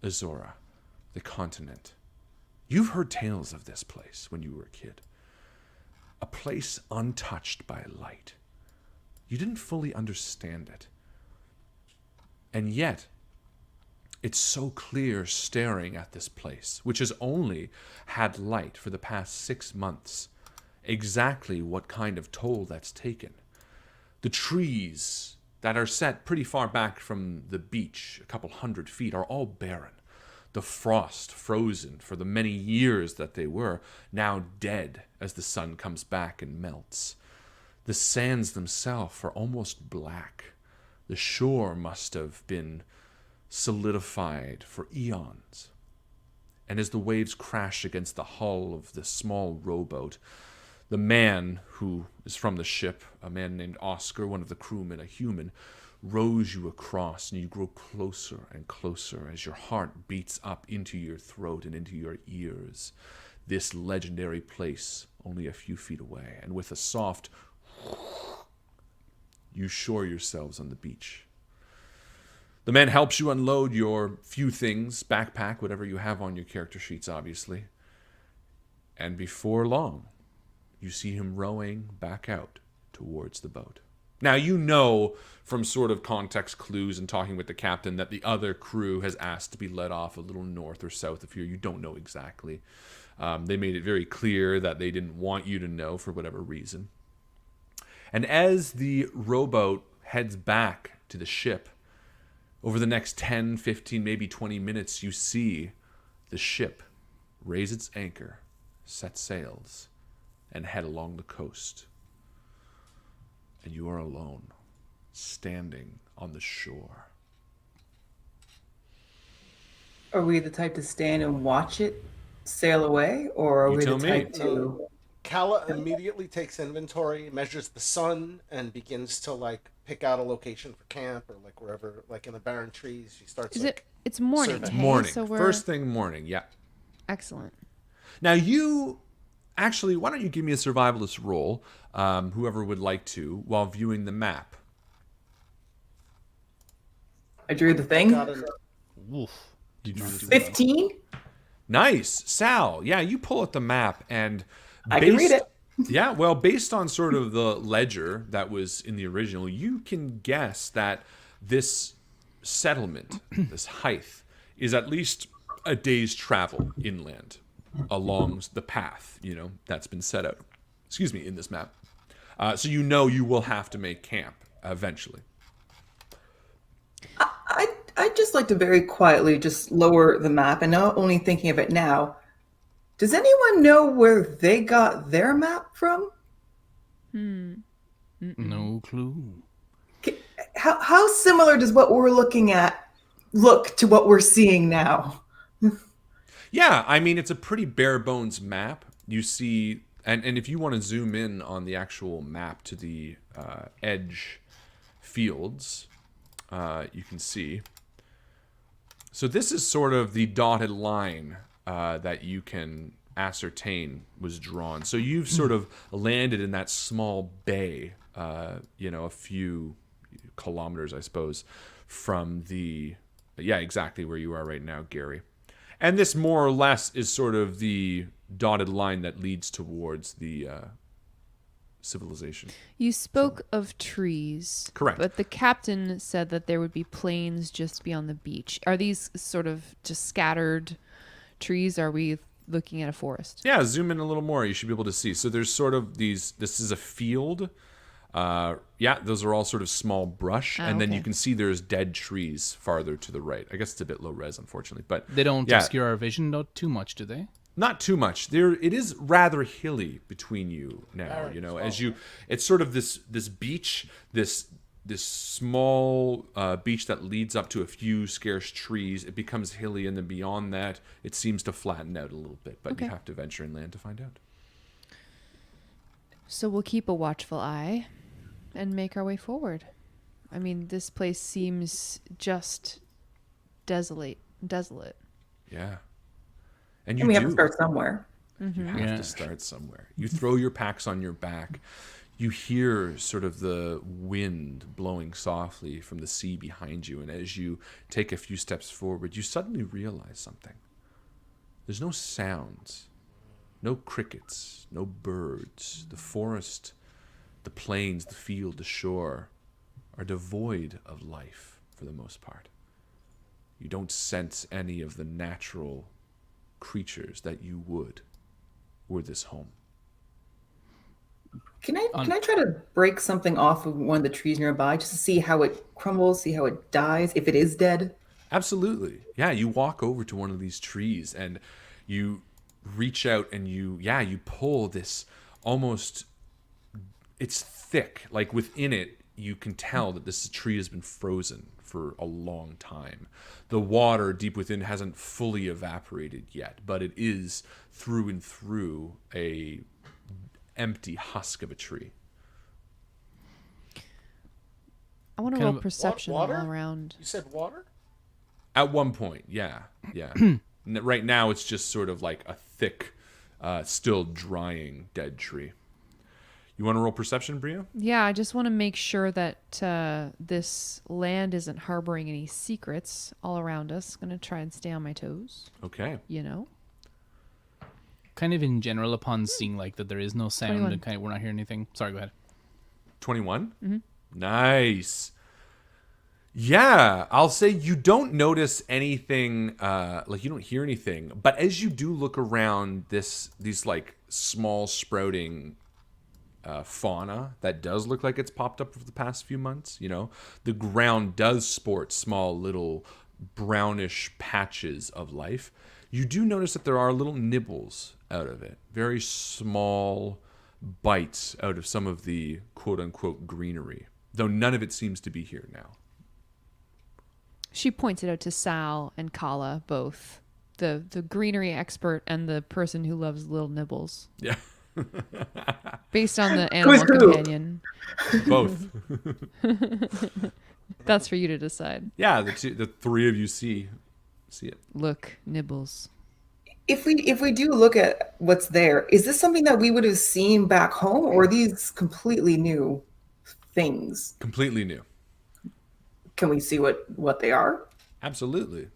Asora, the continent. You've heard tales of this place when you were a kid. A place untouched by light. You didn't fully understand it. And yet, it's so clear staring at this place, which has only had light for the past 6 months, exactly what kind of toll that's taken. The trees that are set pretty far back from the beach, a couple 100 feet, are all barren. The frost frozen for the many years that they were, now dead as the sun comes back and melts. The sands themselves are almost black. The shore must have been solidified for eons. And as the waves crash against the hull of the small rowboat, the man who is from the ship, a man named Oscar, one of the crewmen, a human, rows you across, and you grow closer and closer as your heart beats up into your throat and into your ears. This legendary place, only a few feet away, and with a soft, you shore yourselves on the beach. The man helps you unload your few things, backpack, whatever you have on your character sheets, obviously. And before long, you see him rowing back out towards the boat. Now, you know from sort of context clues and talking with the captain that the other crew has asked to be let off a little north or south of here. You don't know exactly. They made it very clear that they didn't want you to know for whatever reason. And as the rowboat heads back to the ship, over the next 10, 15, maybe 20 minutes, you see the ship raise its anchor, set sails, and head along the coast. And you are alone, standing on the shore. Are we the type to stand and watch it sail away, or are You we the tell me. type to? Kala immediately takes inventory, measures the sun, and begins to like pick out a location for camp or like wherever, like in the barren trees. She starts. Is like, it? It's morning. survey. hey? Morning. So we're First thing morning, yeah. excellent. Now you, actually, why don't you give me a survivalist roll, whoever would like to, while viewing the map. I drew the thing. Got an Woof. You drew the 15. Nice. Sal, yeah, you pull out the map and I can read it. Yeah, well, based on sort of the ledger that was in the original, you can guess that this settlement, this height, is at least a day's travel inland along the path, that's been set out. Excuse me, in this map. So you will have to make camp eventually. I'd just like to very quietly just lower the map, and not only thinking of it now, does anyone know where they got their map from? No clue. How similar does what we're looking at look to what we're seeing now? Yeah, I mean, it's a pretty bare bones map. You see, and if you want to zoom in on the actual map to the edge fields, you can see. So this is sort of the dotted line that you can ascertain was drawn. So you've sort of landed in that small bay, a few kilometers, I suppose, from exactly where you are right now, Gary. And this more or less is sort of the dotted line that leads towards the civilization. You spoke of trees. Correct. But the captain said that there would be plains just beyond the beach. Are these sort of just scattered trees? Are we looking at a forest? Yeah, zoom in a little more. You should be able to see. So there's sort of this is a field. Those are all sort of small brush. And then you can see there's dead trees farther to the right. I guess it's a bit low res, unfortunately. But They don't obscure our vision too much, do they? Not too much. It is rather hilly between you now. It's sort of this beach, this small beach that leads up to a few scarce trees. It becomes hilly, and then beyond that, it seems to flatten out a little bit. But you have to venture inland to find out. So we'll keep a watchful eye and make our way forward. I mean, this place seems just desolate. Yeah. And And we have to start somewhere. You have to start somewhere. You throw your packs on your back. You hear sort of the wind blowing softly from the sea behind you. And as you take a few steps forward, you suddenly realize something. There's no sounds, no crickets, no birds. The forest, the plains, the field, the shore are devoid of life for the most part. You don't sense any of the natural creatures that you would were this home. Can I try to break something off of one of the trees nearby just to see how it crumbles, see how it dies, if it is dead? Absolutely. Yeah, you walk over to one of these trees and you reach out and you pull this almost, it's thick. Like within it, you can tell that this tree has been frozen for a long time. The water deep within hasn't fully evaporated yet, but it is through and through a empty husk of a tree. I want to roll perception all water? around. You said water? At one point, yeah. Right now, it's just sort of like a thick, still drying dead tree. You want to roll perception, Bria? Yeah, I just want to make sure that this land isn't harboring any secrets all around us. Going to try and stay on my toes. Okay. Kind of in general, upon seeing like that there is no sound 21. and kind of we're not hearing anything. Sorry, go ahead. 21? Mm-hmm. Nice. Yeah, I'll say you don't notice anything, like you don't hear anything, but as you do look around these like small sprouting fauna that does look like it's popped up over the past few months, the ground does sport small little brownish patches of life. You do notice that there are little nibbles out of it, very small bites out of some of the quote-unquote greenery, though none of it seems to be here now. She points it out to Sal and Kala, both the greenery expert and the person who loves little nibbles. Yeah. Based on the animal companion. Both. That's for you to decide. Yeah, the three of you see it. Look, nibbles. If we do look at what's there, is this something that we would have seen back home, or are these completely new things? Completely new. Can we see what they are? Absolutely.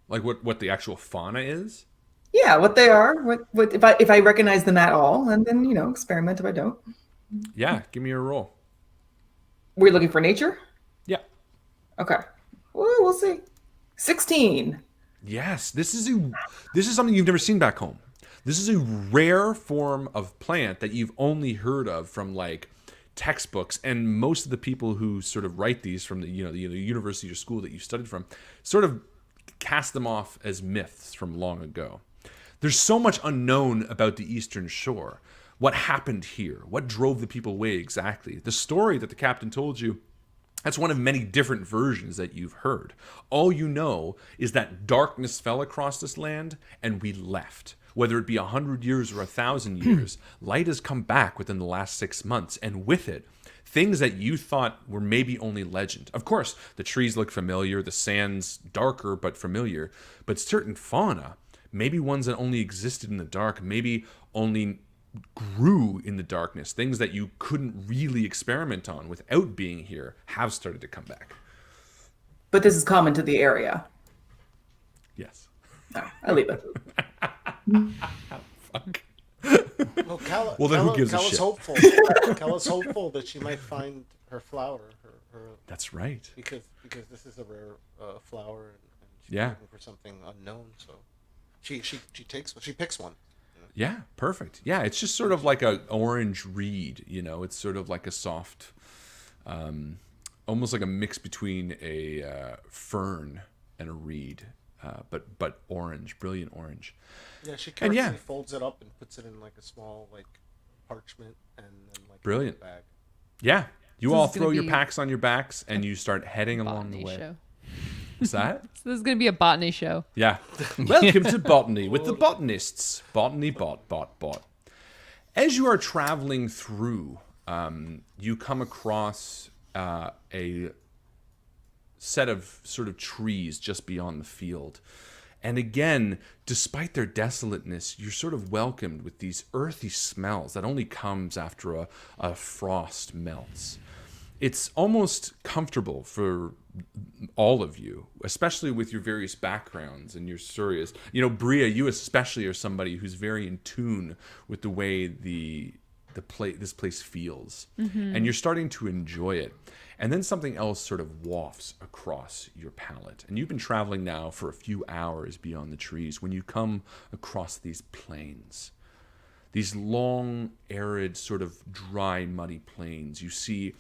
Like what the actual fauna is? Yeah, what they are. What if I recognize them at all, and then experiment if I don't. Yeah, give me a roll. We're looking for nature. Yeah. Okay. Well, we'll see. 16. Yes, this is something you've never seen back home. This is a rare form of plant that you've only heard of from like textbooks, and most of the people who sort of write these from the university or school that you studied from sort of cast them off as myths from long ago. There's so much unknown about the Eastern Shore. What happened here? What drove the people away exactly? The story that the captain told you, that's one of many different versions that you've heard. All you know is that darkness fell across this land and we left. Whether it be 100 years or 1,000 years, light has come back within the last 6 months, and with it, things that you thought were maybe only legend. Of course, the trees look familiar, the sand's darker but familiar, but certain fauna, maybe ones that only existed in the dark, maybe only grew in the darkness, things that you couldn't really experiment on without being here, have started to come back. But this is common to the area. Yes. No, I leave it. Fuck. Well, then who gives a Kella's shit? hopeful. Kella's hopeful that she might find her flower. Her That's right. because this is a rare flower, and she's Yeah. looking for something unknown. So she picks one. Yeah, perfect. Yeah, it's just sort of like a orange reed, it's sort of like a soft, almost like a mix between a fern and a reed, but orange, brilliant orange. Yeah, she carefully yeah. folds it up and puts it in like a small parchment, and then Brilliant. a bag. Yeah, you This all is gonna throw your be packs on your backs and you start heading along the Botany way. show. What's that? So this is going to be a botany show. Yeah. Welcome to Botany with the botanists. Botany bot. As you are traveling through, you come across a set of sort of trees just beyond the field. And again, despite their desolateness, you're sort of welcomed with these earthy smells that only comes after a frost melts. It's almost comfortable for all of you, especially with your various backgrounds and your stories. Bria, you especially are somebody who's very in tune with the way this place feels, and you're starting to enjoy it. And then something else sort of wafts across your palate, and you've been traveling now for a few hours beyond the trees when you come across these plains. These long, arid, sort of dry, muddy plains. You see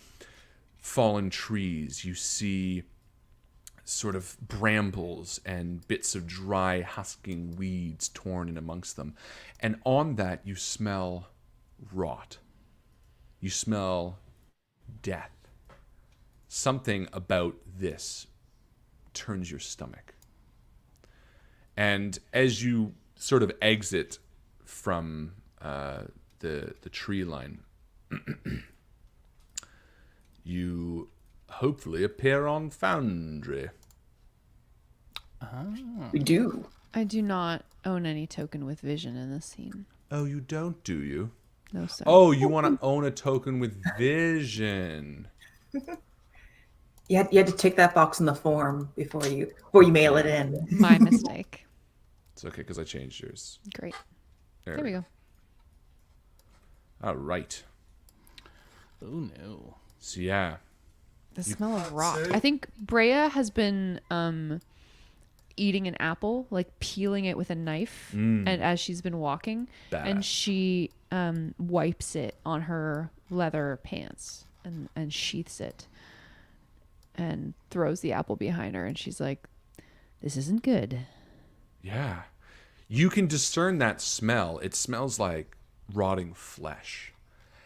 fallen trees, you see sort of brambles and bits of dry husking weeds torn in amongst them. And on that you smell rot. You smell death. Something about this turns your stomach. And as you sort of exit from the tree line, you hopefully appear on Foundry. We do. I do not own any token with vision in this scene. Oh, you don't, do you? No, sir. Oh, you want to own a token with vision. You had to tick that box in the form before you mail it in. My mistake. It's okay because I changed yours. Great. There we go. All right. Oh no. So yeah. The smell of rot. I think Brea has been eating an apple, like peeling it with a knife, and as she's been walking, Bad. and she wipes it on her leather pants and sheaths it and throws the apple behind her, and she's like, "This isn't good." Yeah. You can discern that smell. It smells like rotting flesh.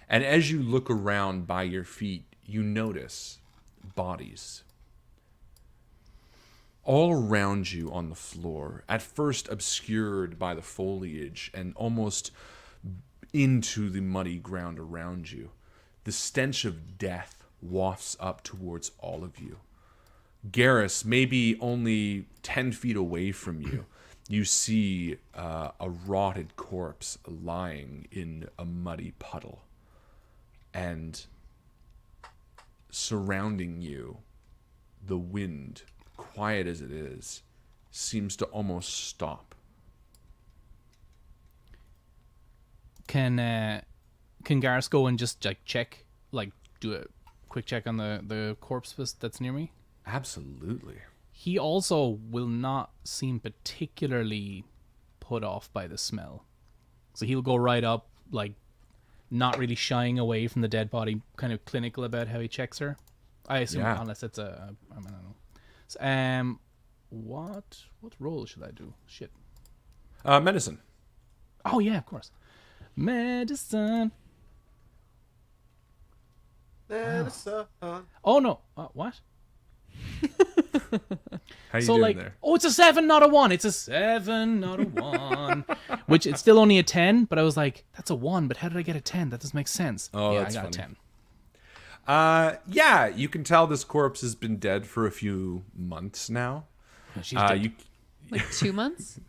And as you look around by your feet, you notice bodies all around you on the floor, at first obscured by the foliage and almost into the muddy ground around you. The stench of death wafts up towards all of you. Garrus, maybe only 10 feet away from you, you see a rotted corpse lying in a muddy puddle. And surrounding you, the wind, quiet as it is, seems to almost stop. Can Garrus go and just like check, like do a quick check on the corpse that's near me? Absolutely. He also will not seem particularly put off by the smell. So he'll go right up, like, not really shying away from the dead body, kind of clinical about how he checks her. I assume, Yeah. unless it's I don't know. So, what role should I do? Shit. Medicine. Oh, yeah, of course. Medicine. Oh, no. What? How you So, doing like, there? oh, it's a 7, not a 1. It's a 7, not a 1. Which, it's still only a 10, but I was like, that's a 1, but how did I get a 10? That doesn't make sense. Oh, yeah, that's I got funny. a 10. Yeah, you can tell this corpse has been dead for a few months now. She's dead. Like 2 months?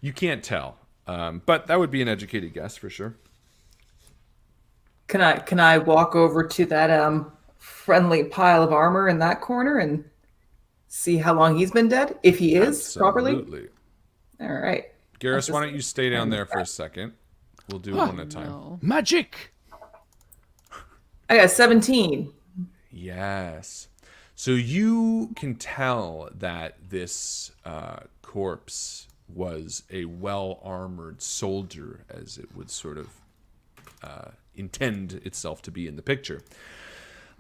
You can't tell, but that would be an educated guess for sure. Can I walk over to that friendly pile of armor in that corner and see how long he's been dead? If he is properly. Absolutely. All right. Garrus, why don't you stay down there for a second? We'll do it one at a time. No. Magic! I got 17. Yes. So you can tell that this corpse was a well-armored soldier, as it would sort of intend itself to be in the picture.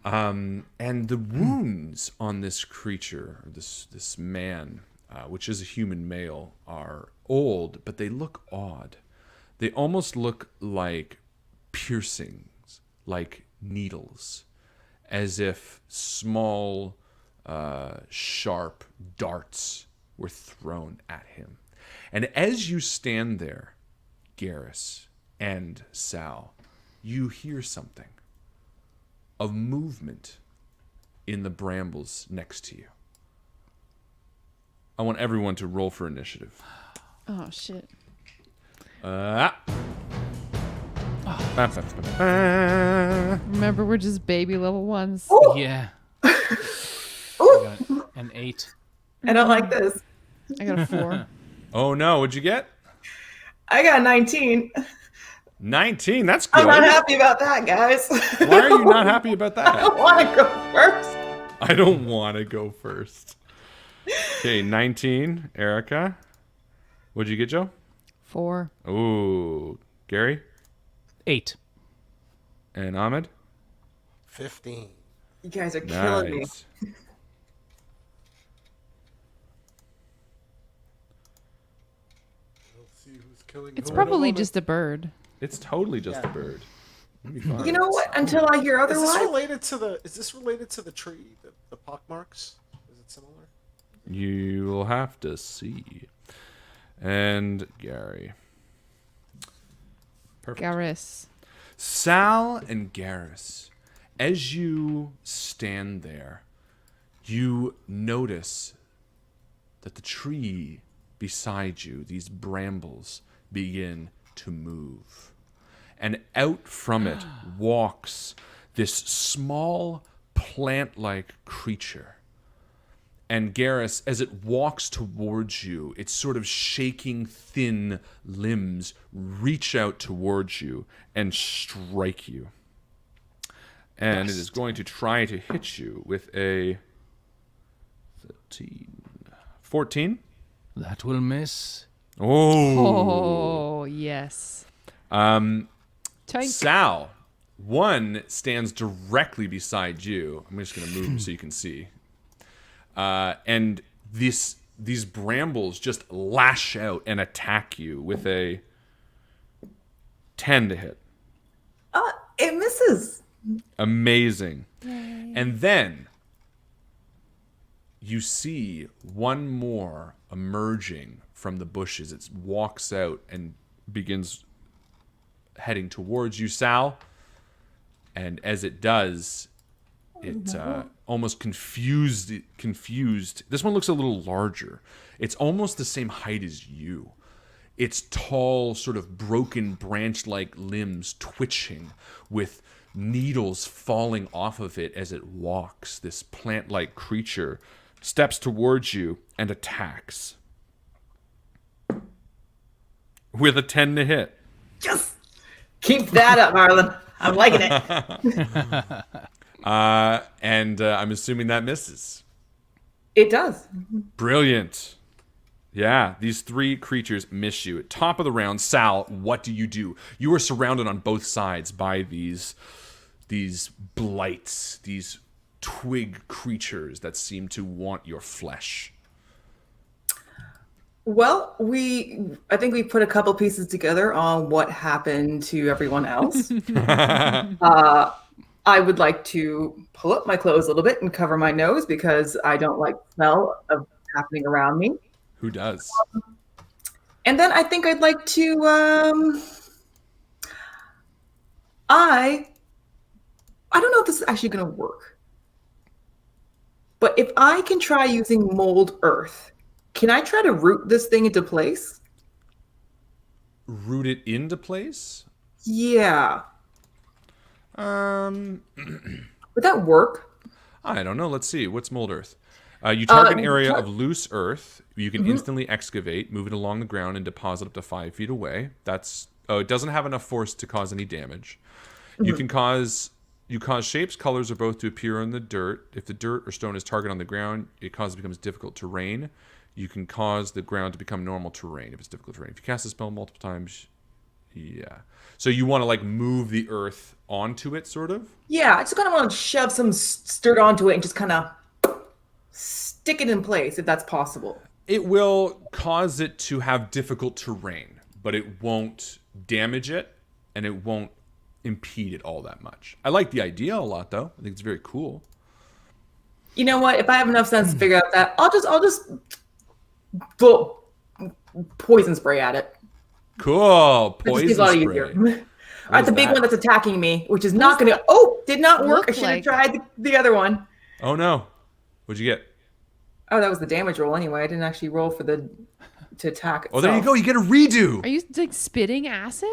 And the wounds on this creature, this man, which is a human male, are old, but they look odd. They almost look like piercings, like needles, as if small, sharp darts were thrown at him. And as you stand there, Garrus and Sal, you hear something. Of movement in the brambles next to you. I want everyone to roll for initiative. Oh, shit. Remember, we're just baby level 1s. Yeah. I got an 8. I don't like this. I got a 4. Oh no, what'd you get? I got 19. 19, that's good. I'm not happy about that, guys. Why are you not happy about I that? don't want to go first. I don't want to go first. Okay, 19, Erica. What'd you get, Joe? 4. Ooh, Gary? 8. And Ahmed? 15. You guys are killing me. Nice. Let's see who's killing It's who. probably just a bird. It's totally just a bird. It'll be fine. You know what? Until I hear Is this otherwise. related to the? Is this related to the tree? The pockmarks? Is it similar? You'll have to see. And Gary. Perfect. Garrus. Sal and Garrus, as you stand there, you notice that the tree beside you, these brambles, begin to move. And out from it walks this small plant-like creature. And Garrus, as it walks towards you, its sort of shaking, thin limbs reach out towards you and strike you. And it is going to try to hit you with a 14. That will miss. Oh. Oh, yes. Sal, Tank. one stands directly beside you. I'm just going to move him so you can see. And these brambles just lash out and attack you with a 10 to hit. It misses. Amazing. Yay. And then you see one more emerging from the bushes. It walks out and begins heading towards you, Sal. And as it does, it almost confused. This one looks a little larger. It's almost the same height as you. Its tall, sort of broken branch-like limbs twitching with needles falling off of it as it walks. This plant-like creature steps towards you and attacks with a 10 to hit. Yes. Keep that up, Marlon. I'm liking it. And I'm assuming that misses. It does. Brilliant. Yeah, these 3 creatures miss you. At top of the round, Sal, what do? You are surrounded on both sides by these blights, these twig creatures that seem to want your flesh. Well, I think we put a couple pieces together on what happened to everyone else. I would like to pull up my clothes a little bit and cover my nose because I don't like the smell of happening around me. Who does? And then I think I'd like to, I don't know if this is actually going to work, but if I can try using mold earth, can I try to root this thing into place? Root it into place? Yeah. Would Would that work? I don't know. Let's see. What's mold earth? You target an area tar- of loose earth. You can instantly excavate, move it along the ground, and deposit up to 5 feet away. It doesn't have enough force to cause any damage. You cause shapes, colors, or both to appear on the dirt. If the dirt or stone is targeted on the ground, it becomes difficult terrain. You can cause the ground to become normal terrain if it's difficult terrain. If you cast a spell multiple times, yeah. So you want to like move the earth onto it, sort of? Yeah, I just kind of want to shove some dirt onto it and just kind of stick it in place if that's possible. It will cause it to have difficult terrain, but it won't damage it, and it won't impede it all that much. I like the idea a lot, though. I think it's very cool. You know what? If I have enough sense to figure out that, I'll just blow poison spray at it. Cool. Poison It's a lot spray. easier. All right, is the big that? one that's attacking me, which is not going to. Oh, did not work. Look I should have like- tried the other one. Oh, no. What'd you get? Oh, that was the damage roll anyway. I didn't actually roll for to attack. Oh, there you itself. go. You get a redo. Are you like spitting acid?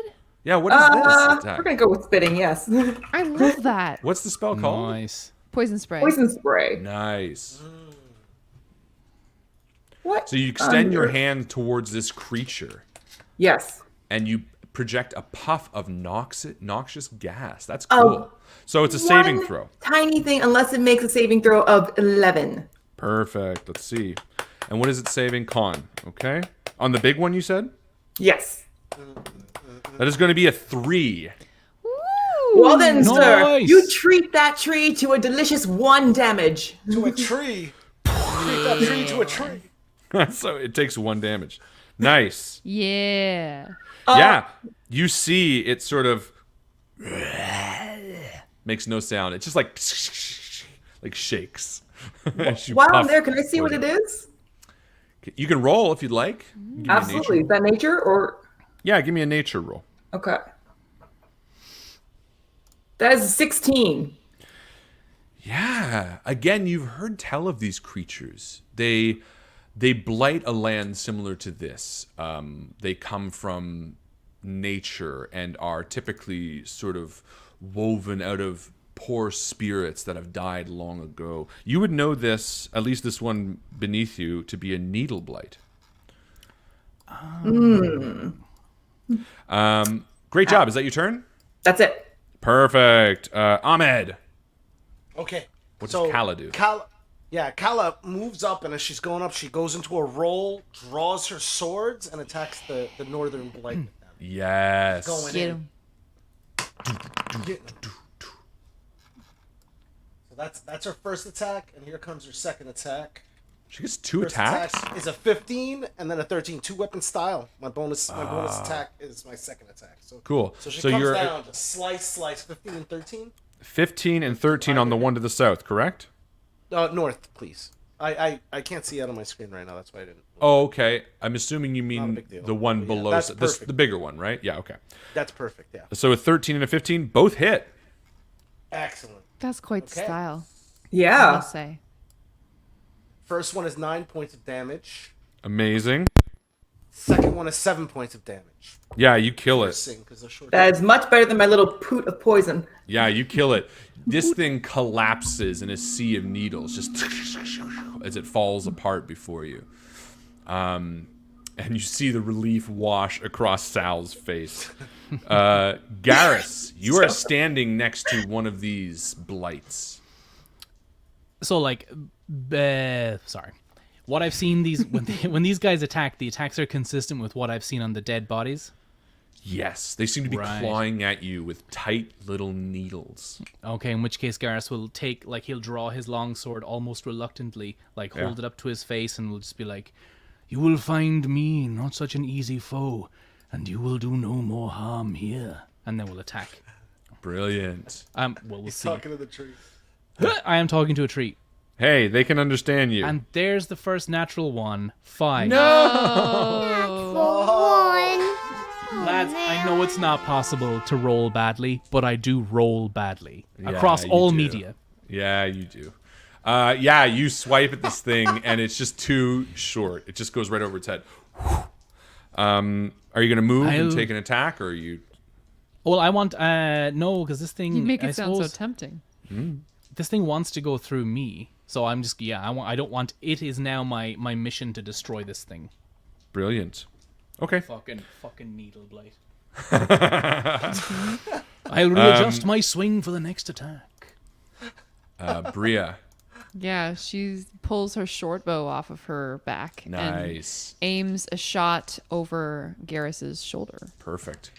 Yeah, what is this attack? We're gonna go with spitting. Yes. I love that. What's the spell called? Nice. Poison spray. Poison spray. Nice. What? So you extend your hand towards this creature, Yes. and you project a puff of noxious gas. That's cool. So it's a saving One throw. Tiny thing, unless it makes a saving throw of 11. Perfect. Let's see. And what is it saving? Con. Okay. On the big one, you said? Yes. That is going to be a 3. Well then, sir, Nice. you treat that tree to a delicious 1 damage. To a tree. Treat that tree to a tree. So it takes 1 damage. Nice. Yeah. Yeah. You see it sort of makes no sound. It just like shakes. As you While I'm puff there, can I see what towards it is? You can roll if you'd like. Give me a nature Absolutely. Is roll. that nature or Yeah, give me a nature roll. okay? That is 16. Yeah. Again, you've heard tell of these creatures. They blight a land similar to this. They come from nature and are typically sort of woven out of poor spirits that have died long ago. You would know this, at least this one beneath you, to be a needle blight. Great job. Is that your turn? That's it. Perfect. Ahmed. Okay. What does Kala do? Kala moves up, and as she's going up, she goes into a roll, draws her swords, and attacks the northern blight with them. Yes. Going Get in. him. Getting them. So that's her first attack, and here comes her second attack. She gets 2 First attacks? attack is a 15 and then a 13. 2-weapon style. My bonus attack is my second attack. So Cool. So she So comes you're down to slice 15 and 13. 15 and 13 on the one to the south, correct? North, please. I can't see out on my screen right now. That's why I didn't. Oh, okay. I'm assuming you Not a mean big deal. the one Yeah, below, that's this, perfect. the bigger one, right? Yeah, okay. That's perfect. Yeah. So a 13 and a 15, both hit. Excellent. That's quite the Okay. style. I Yeah. will say. First one is 9 points of damage. Amazing. Second one is 7 points of damage. Yeah, you kill it. Piercing, 'cause they're short. That is much better than my little poot of poison. Yeah, you kill it. This thing collapses in a sea of needles, just as it falls apart before you. And you see the relief wash across Sal's face. Garrus, you are standing next to one of these blights. So like, sorry. What I've seen when these guys attack, the attacks are consistent with what I've seen on the dead bodies. Yes, they seem to be clawing at you with tight little needles. Okay, in which case Garrus will he'll draw his long sword almost reluctantly, hold it up to his face, and will just be like, "You will find me not such an easy foe, and you will do no more harm here." And then we'll attack. Brilliant. Well, we'll see. Talking to the tree. I am talking to a tree. Hey, they can understand you. And there's the first natural one. 5. Lads, I know it's not possible to roll badly, but I do roll badly. Across you all do. media. Yeah, you do. Yeah, you swipe at this thing, and it's just too short. It just goes right over its head. Are you going to move and take an attack, or are you... Well, I want... no, because this thing... You make I it sound so suppose tempting. This thing wants to go through me. So I'm just... Yeah, I don't want... It is now my mission to destroy this thing. Brilliant. Okay. Fucking needle blight. I'll readjust my swing for the next attack. Bria. Yeah, she pulls her short bow off of her back Nice. and aims a shot over Garrus's shoulder. Perfect.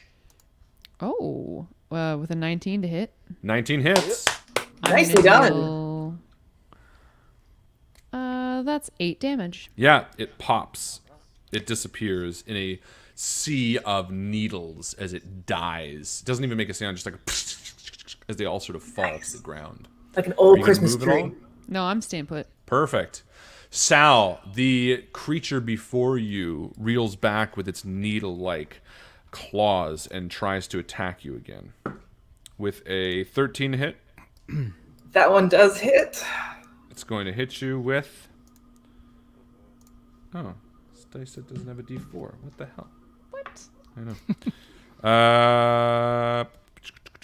Oh, with a 19 to hit. 19 hits. Nicely done. That's 8 damage. Yeah, it pops. It disappears in a sea of needles as it dies. It doesn't even make a sound, just like a as they all sort of fall to the ground. Like an old Are you gonna Christmas move at all? tree. No, I'm staying put. Perfect. Sal, the creature before you, reels back with its needle-like claws and tries to attack you again. With a 13 to hit, That one does hit. it's going to hit you with... Oh, this dice set doesn't have a d4. What the hell? What? I know.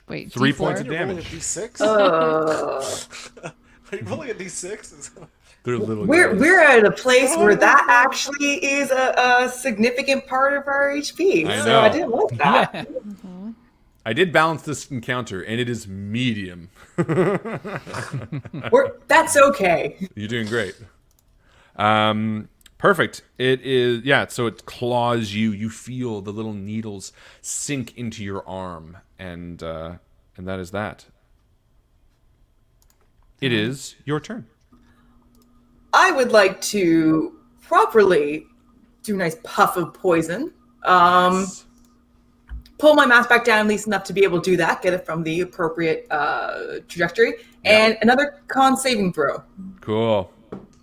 Wait, 3 D4? points of You're rolling a damage. d6? Are you rolling a d6? They're little We're guys. we're at a place where that actually is a significant part of our HP. I So know. I didn't like that. Yeah. I did balance this encounter, and it is medium. That's okay. You're doing great. Perfect. It is, yeah, so it claws you. You feel the little needles sink into your arm, and that is that. It is your turn. I would like to properly do a nice puff of poison. Pull my mask back down at least enough to be able to do that, get it from the appropriate trajectory, and another con saving throw. Cool.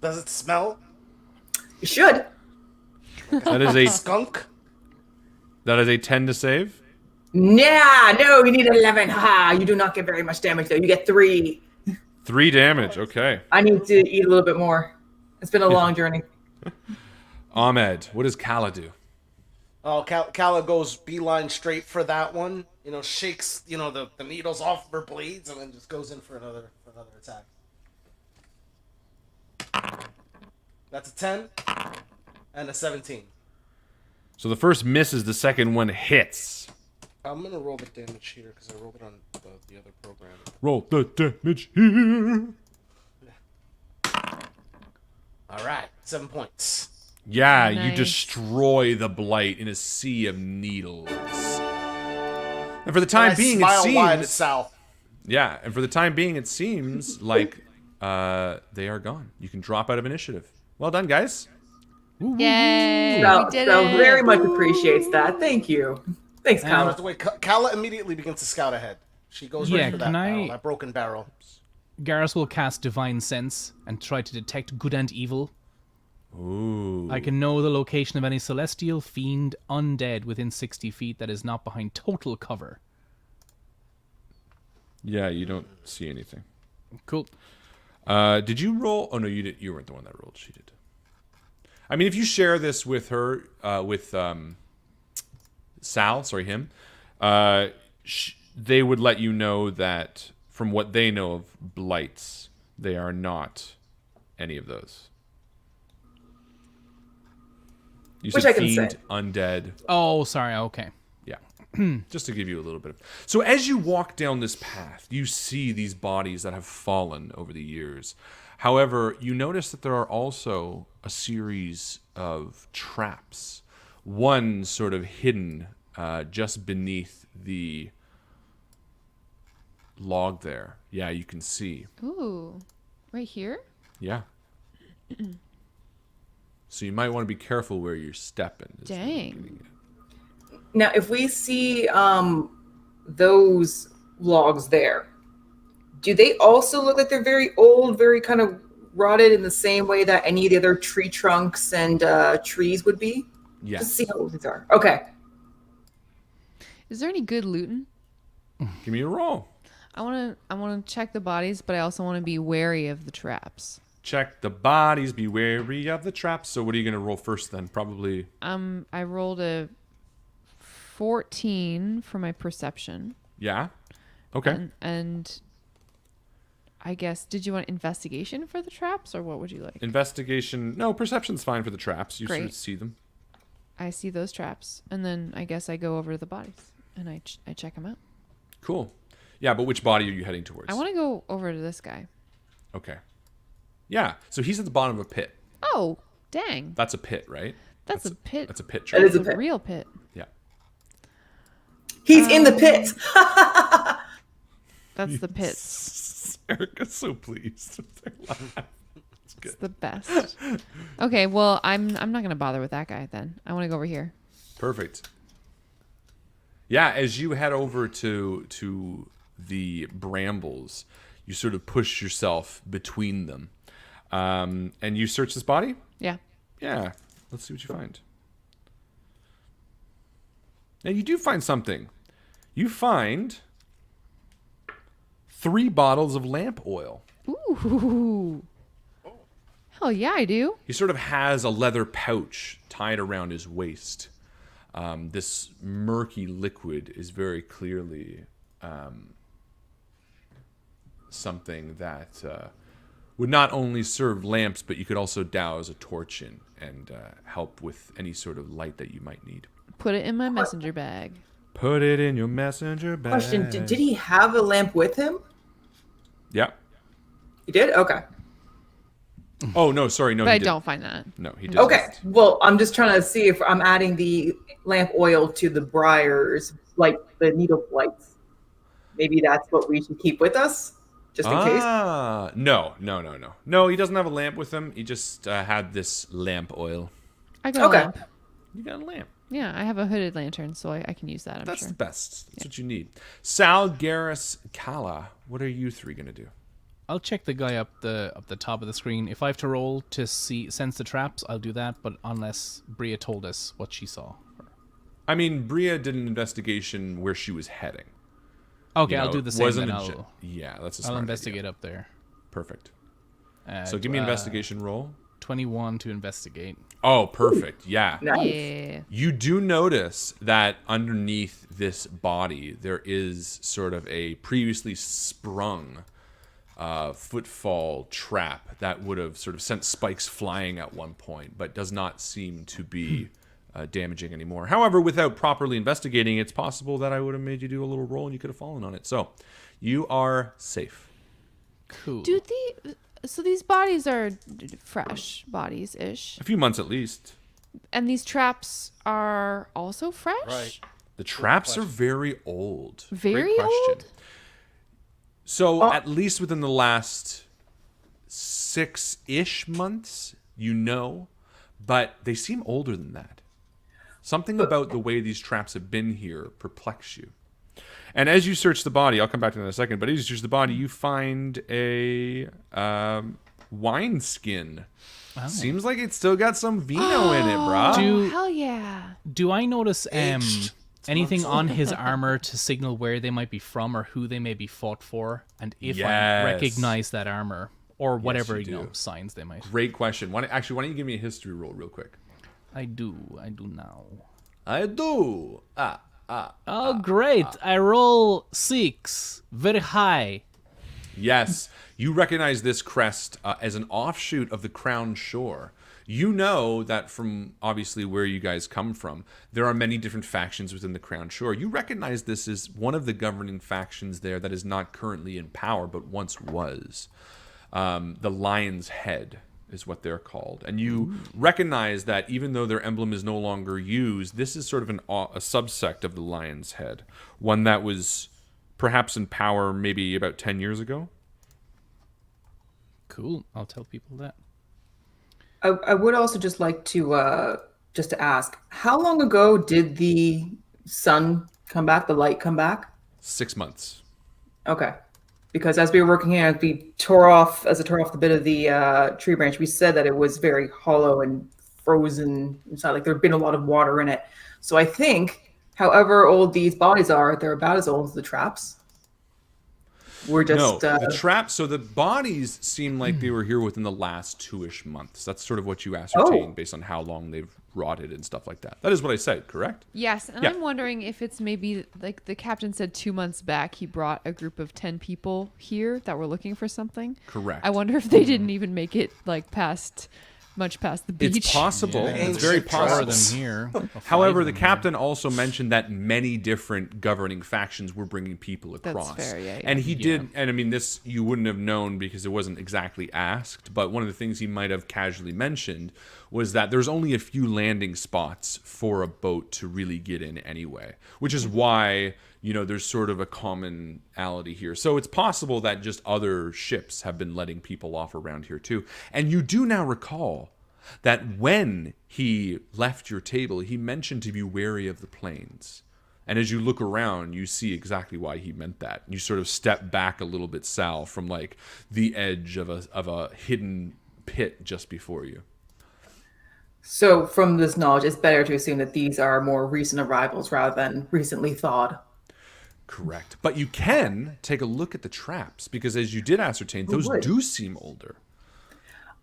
Does it smell? You should. That is a Skunk? 10 to save. Nah, no, you need 11. Ha! You do not get very much damage though. You get 3. 3 damage. Okay. I need to eat a little bit more. It's been a long journey. Ahmed, what does Kala do? Oh, Kala goes beeline straight for that one. You know, shakes the needles off of her blades and then just goes in for another attack. That's a 10 and a 17. So the first misses, the second one hits. I'm gonna roll the damage here because I rolled it on the other program. Roll the damage here. All right, 7 points. Yeah, you Nice. destroy the blight in a sea of needles. And for the time being, it smile wide at seems... Sal. Yeah, and for the time being, it seems like they are gone. You can drop out of initiative. Well done, guys. Yay! So, We did so it. very much appreciates that. Thank you. Thanks, By Kyle. the way, Kala immediately begins to scout ahead. She goes Yeah, right for that can barrel, I- that broken barrel. Garrus will cast Divine Sense and try to detect good and evil. Ooh. I can know the location of any celestial, fiend, undead within 60 feet that is not behind total cover. Yeah, you don't see anything. Cool. Did you roll? Oh, no, you didn't. You weren't the one that rolled. She did. I mean, if you share this with her, with Sal, sorry, him, they would let you know that from what they know of blights, they are not any of those. You Which said I can fiend, say. undead. Oh, sorry. Okay. Yeah. Just to give you a little bit of... So as you walk down this path, you see these bodies that have fallen over the years. However, you notice that there are also a series of traps. One sort of hidden just beneath the log there. Yeah, you can see. Ooh, right here? Yeah. So you might want to be careful where you're stepping. is what I'm Dang. getting at. Now, if we see those logs there, do they also look like they're very old, very kind of rotted in the same way that any of the other tree trunks and trees would be? Yes. Just see how old these are. Okay. Is there any good looting? Give me a roll. I want to check the bodies, but I also want to be wary of the traps. Check the bodies, be wary of the traps. So what are you going to roll first then? Probably... I rolled a 14 for my perception. Yeah? Okay. And I guess, did you want investigation for the traps, or what would you like? Investigation... No, perception's fine for the traps. You sort of Great. see them. I see those traps, and then I guess I go over to the bodies, and I check them out. Cool. Yeah, but which body are you heading towards? I want to go over to this guy. Okay. Yeah, so he's at the bottom of a pit. Oh, dang. That's a pit, right? That's a pit. That's a pit That trap. is a It's a pit. real pit. Yeah. He's in the pit. That's the pits. Erica's so pleased. It's good. It's the best. Okay, well, I'm not gonna bother with that guy then. I want to go over here. Perfect. Yeah, as you head over to the brambles, you sort of push yourself between them. And you search this body? Yeah. Yeah. Let's see what you find. Now you do find something. You find 3 bottles of lamp oil. Ooh. Hell yeah, I do. He sort of has a leather pouch tied around his waist. This murky liquid is very clearly something that would not only serve lamps, but you could also douse a torch in and help with any sort of light that you might need. Put it in my messenger bag. Put it in your messenger bag. Question, did he have a lamp with him? Yeah. He did? Okay. Oh, no, sorry. No, But he I didn't. don't find that. No, he didn't. Okay. Well, I'm just trying to see if I'm adding the lamp oil to the briars, like the needle blights. Maybe that's what we should keep with us, just in case. No. No, he doesn't have a lamp with him. He just had this lamp oil. I got Okay. a lamp. You got a lamp. Yeah, I have a hooded lantern, so I can use that, I'm That's sure. the best. That's what you need. Sal, Garrus, Kala, what are you 3 going to do? I'll check the guy up the top of the screen. If I have to roll to sense the traps, I'll do that. But unless Bria told us what she saw. I mean, Bria did an investigation where she was heading. Okay, You know, I'll do the same. wasn't Then a I'll yeah, that's a smart investigate idea. up there. Perfect. So give me an Uh, investigation roll. 21 to investigate. Oh, perfect. Yeah. Nice. Yeah. You do notice that underneath this body, there is sort of a previously sprung footfall trap that would have sort of sent spikes flying at one point, but does not seem to be damaging anymore. However, without properly investigating, it's possible that I would have made you do a little roll and you could have fallen on it. So you are safe. Cool. So these bodies are fresh bodies-ish. A few months at least. And these traps are also fresh? Right. The traps are very old. Very Great question. old? So at least within the last 6-ish months, you know, but they seem older than that. Something about the way these traps have been here perplex you. And as you search the body, I'll come back to that in a second, but as you search the body, you find a wine skin. Oh. Seems like it's still got some vino in it, brah. Do- Hell yeah. Do I notice Aged. anything on his armor to signal where they might be from or who they may be fought for? And if I Yes. recognize that armor, or whatever you do. signs they might. Great question. Why don't you give me a history roll real quick? I do now. I do. Oh, great! I roll 6, very high. Yes, you recognize this crest as an offshoot of the Crown Shore. You know that from obviously where you guys come from, there are many different factions within the Crown Shore. You recognize this as one of the governing factions there that is not currently in power, but once was. The Lion's Head is what they're called. And you recognize that even though their emblem is no longer used, this is sort of a subsect of the Lion's Head. One that was perhaps in power maybe about 10 years ago. Cool. I'll tell people that. I would also just like to ask, how long ago did the sun come back, the light come back? 6 months. Okay. Because as we were working here, we tore off the bit of the tree branch, we said that it was very hollow and frozen. It's not like there'd been a lot of water in it. So I think, however old these bodies are, they're about as old as the traps. We're just the traps. So the bodies seem like they were here within the last 2-ish months. That's sort of what you ascertain based on how long they've rotted and stuff like that. That is what I said, correct? Yes, and Yeah. I'm wondering if it's maybe like the captain said 2 months back he brought a group of 10 people here that were looking for something. Correct. I wonder if they didn't even make it like much past the beach. It's possible. Yeah. It's very Ancient More possible. than here. However, the Five captain also mentioned that many different governing factions were bringing people across. fair, yeah. And he did, and I mean, this you wouldn't have known because it wasn't exactly asked, but one of the things he might have casually mentioned was that there's only a few landing spots for a boat to really get in anyway, which is why, there's sort of a commonality here. So it's possible that just other ships have been letting people off around here too. And you do now recall that when he left your table, he mentioned to be wary of the plains. And as you look around, you see exactly why he meant that. You sort of step back a little bit, Sal, from like the edge of a hidden pit just before you. So from this knowledge, it's better to assume that these are more recent arrivals rather than recently thawed. Correct. But you can take a look at the traps, because as you did ascertain, those do seem older.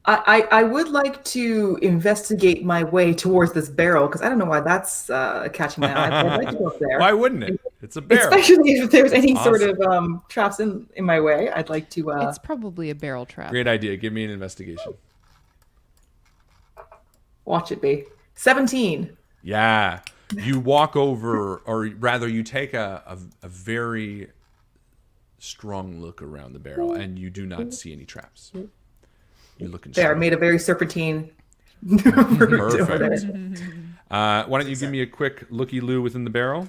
I would like to investigate my way towards this barrel, because I don't know why that's catching my eye. But I'd like to go up there. Why wouldn't it? It's a barrel. Especially if there's any sort of traps in my way. I'd like to... It's probably a barrel trap. Great idea. Give me an investigation. Watch it be. 17. Yeah. You walk over, or rather you take a very strong look around the barrel, and you do not see any traps. You look There, I made a very serpentine route over there. Perfect. Why don't you give me a quick looky-loo within the barrel?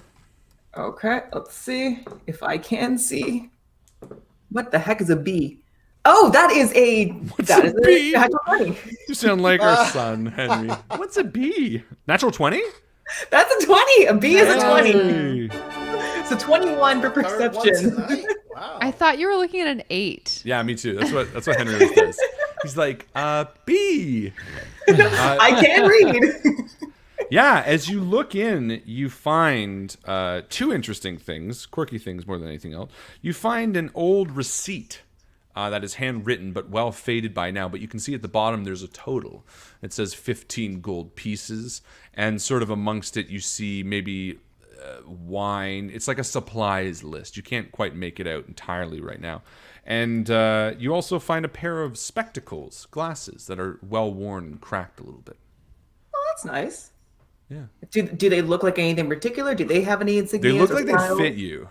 Okay, let's see if I can see. What the heck is a bee? Oh, that is a... that is a bee? a natural 20. You sound like our son, Henry. What's a bee? Natural 20? That's a 20. A bee is a 20. Hey. It's a 21 for Third one perception. tonight. Wow. I thought you were looking at an 8. Yeah, me too. That's what Henry always does. He's like, bee. I can read. Yeah, as you look in, you find 2 interesting things, quirky things more than anything else. You find an old receipt that is handwritten but well faded by now, but you can see at the bottom there's a total. It says 15 gold pieces, and sort of amongst it you see maybe wine. It's like a supplies list. You can't quite make it out entirely right now. And you also find a pair of spectacles, glasses, that are well worn and cracked a little bit. Oh, that's nice. Yeah. Do they look like anything particular? Do they have any insignias? They look or like styles? they fit you.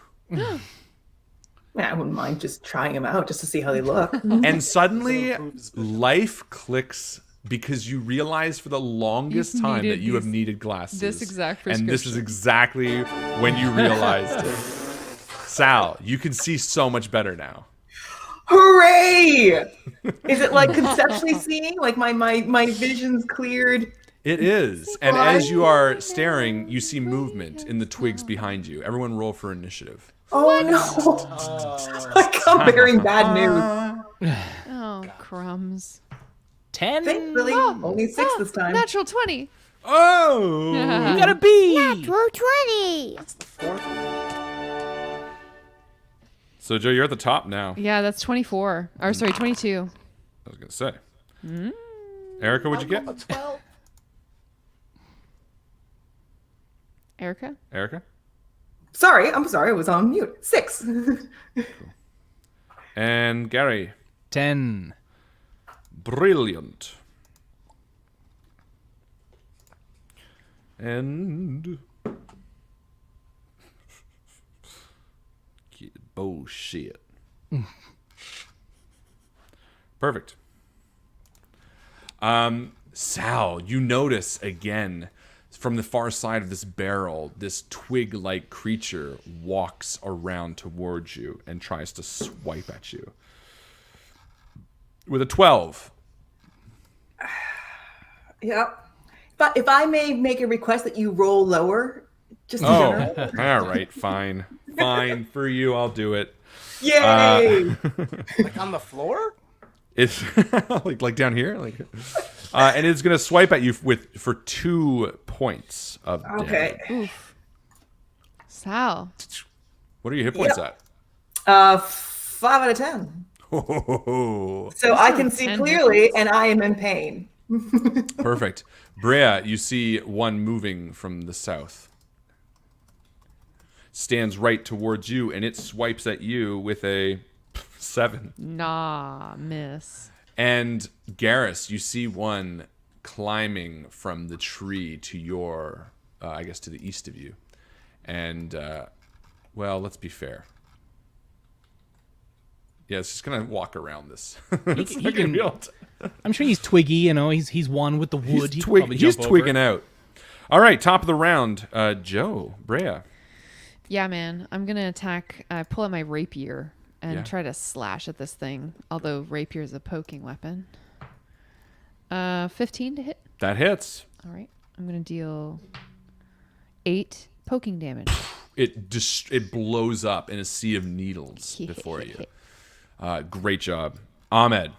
Yeah, I wouldn't mind just trying them out just to see how they look. And suddenly, life clicks because you realize for the longest You've time that needed you have these- needed glasses. this exact And this is prescription. exactly when you realized it. Sal, you can see so much better now. Hooray! Is it like conceptually seeing? Like my vision's cleared? It is. And as you are staring, you see movement in the twigs behind you. Everyone roll for initiative. Oh no! Like I'm bearing bad news. Oh, crumbs. 10? Thankfully, only 6 this time. Natural 20. Oh! You got a bee! Natural 20. So, Joe, you're at the top now. Yeah, that's 24. Or sorry, 22. I was gonna say. Erica, what'd you A get? 12. Erica? Erica? I'm sorry, I was on mute. 6. And Gary. 10. Brilliant. And bullshit. Perfect. Sal, you notice again from the far side of this barrel, this twig-like creature walks around towards you and tries to swipe at you. With a 12. Yep. But if I may make a request that you roll lower, just in Oh, general. all right, fine. Fine, for you, I'll do it. Yay! Like on the floor? It's like down here, and it's gonna swipe at you for 2 points of damage. Okay. Oof. Sal. What are your hit points at? 5 out of 10. Oh, So I can see 10 clearly, and I am in pain. perfect. Brea, you see one moving from the south. Stands right towards you, and it swipes at you with a 7. Nah, miss. And Garrus, you see one climbing from the tree to your, I guess, to the east of you. And, well, let's be fair. Yeah, it's just gonna walk around this. It's he not gonna can- be able to- I'm sure he's twiggy, you know, he's one with the wood. He could probably he's jump twigging over. out. All right, top of the round. Joe, Brea. Yeah, man. I'm going to attack, pull out my rapier and Yeah. try to slash at this thing. Although rapier is a poking weapon. 15 to hit. That hits. All right. I'm going to deal 8 poking damage. It blows up in a sea of needles before you. Great job. Ahmed.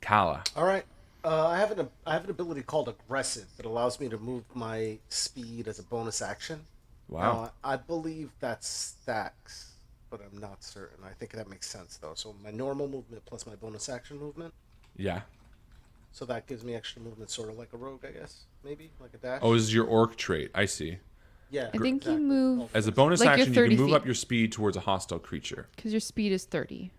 Kala. All right. I have an ability called aggressive that allows me to move my speed as a bonus action. Wow. I believe that stacks, but I'm not certain. I think that makes sense though. So my normal movement plus my bonus action movement. Yeah. So that gives me extra movement, sort of like a rogue, I guess. Maybe like a dash. Oh, this is your orc trait. I see. Yeah. I think you exactly. move As a bonus Like you're action, you 30 can move feet. up your speed towards a hostile creature. because your speed is 30.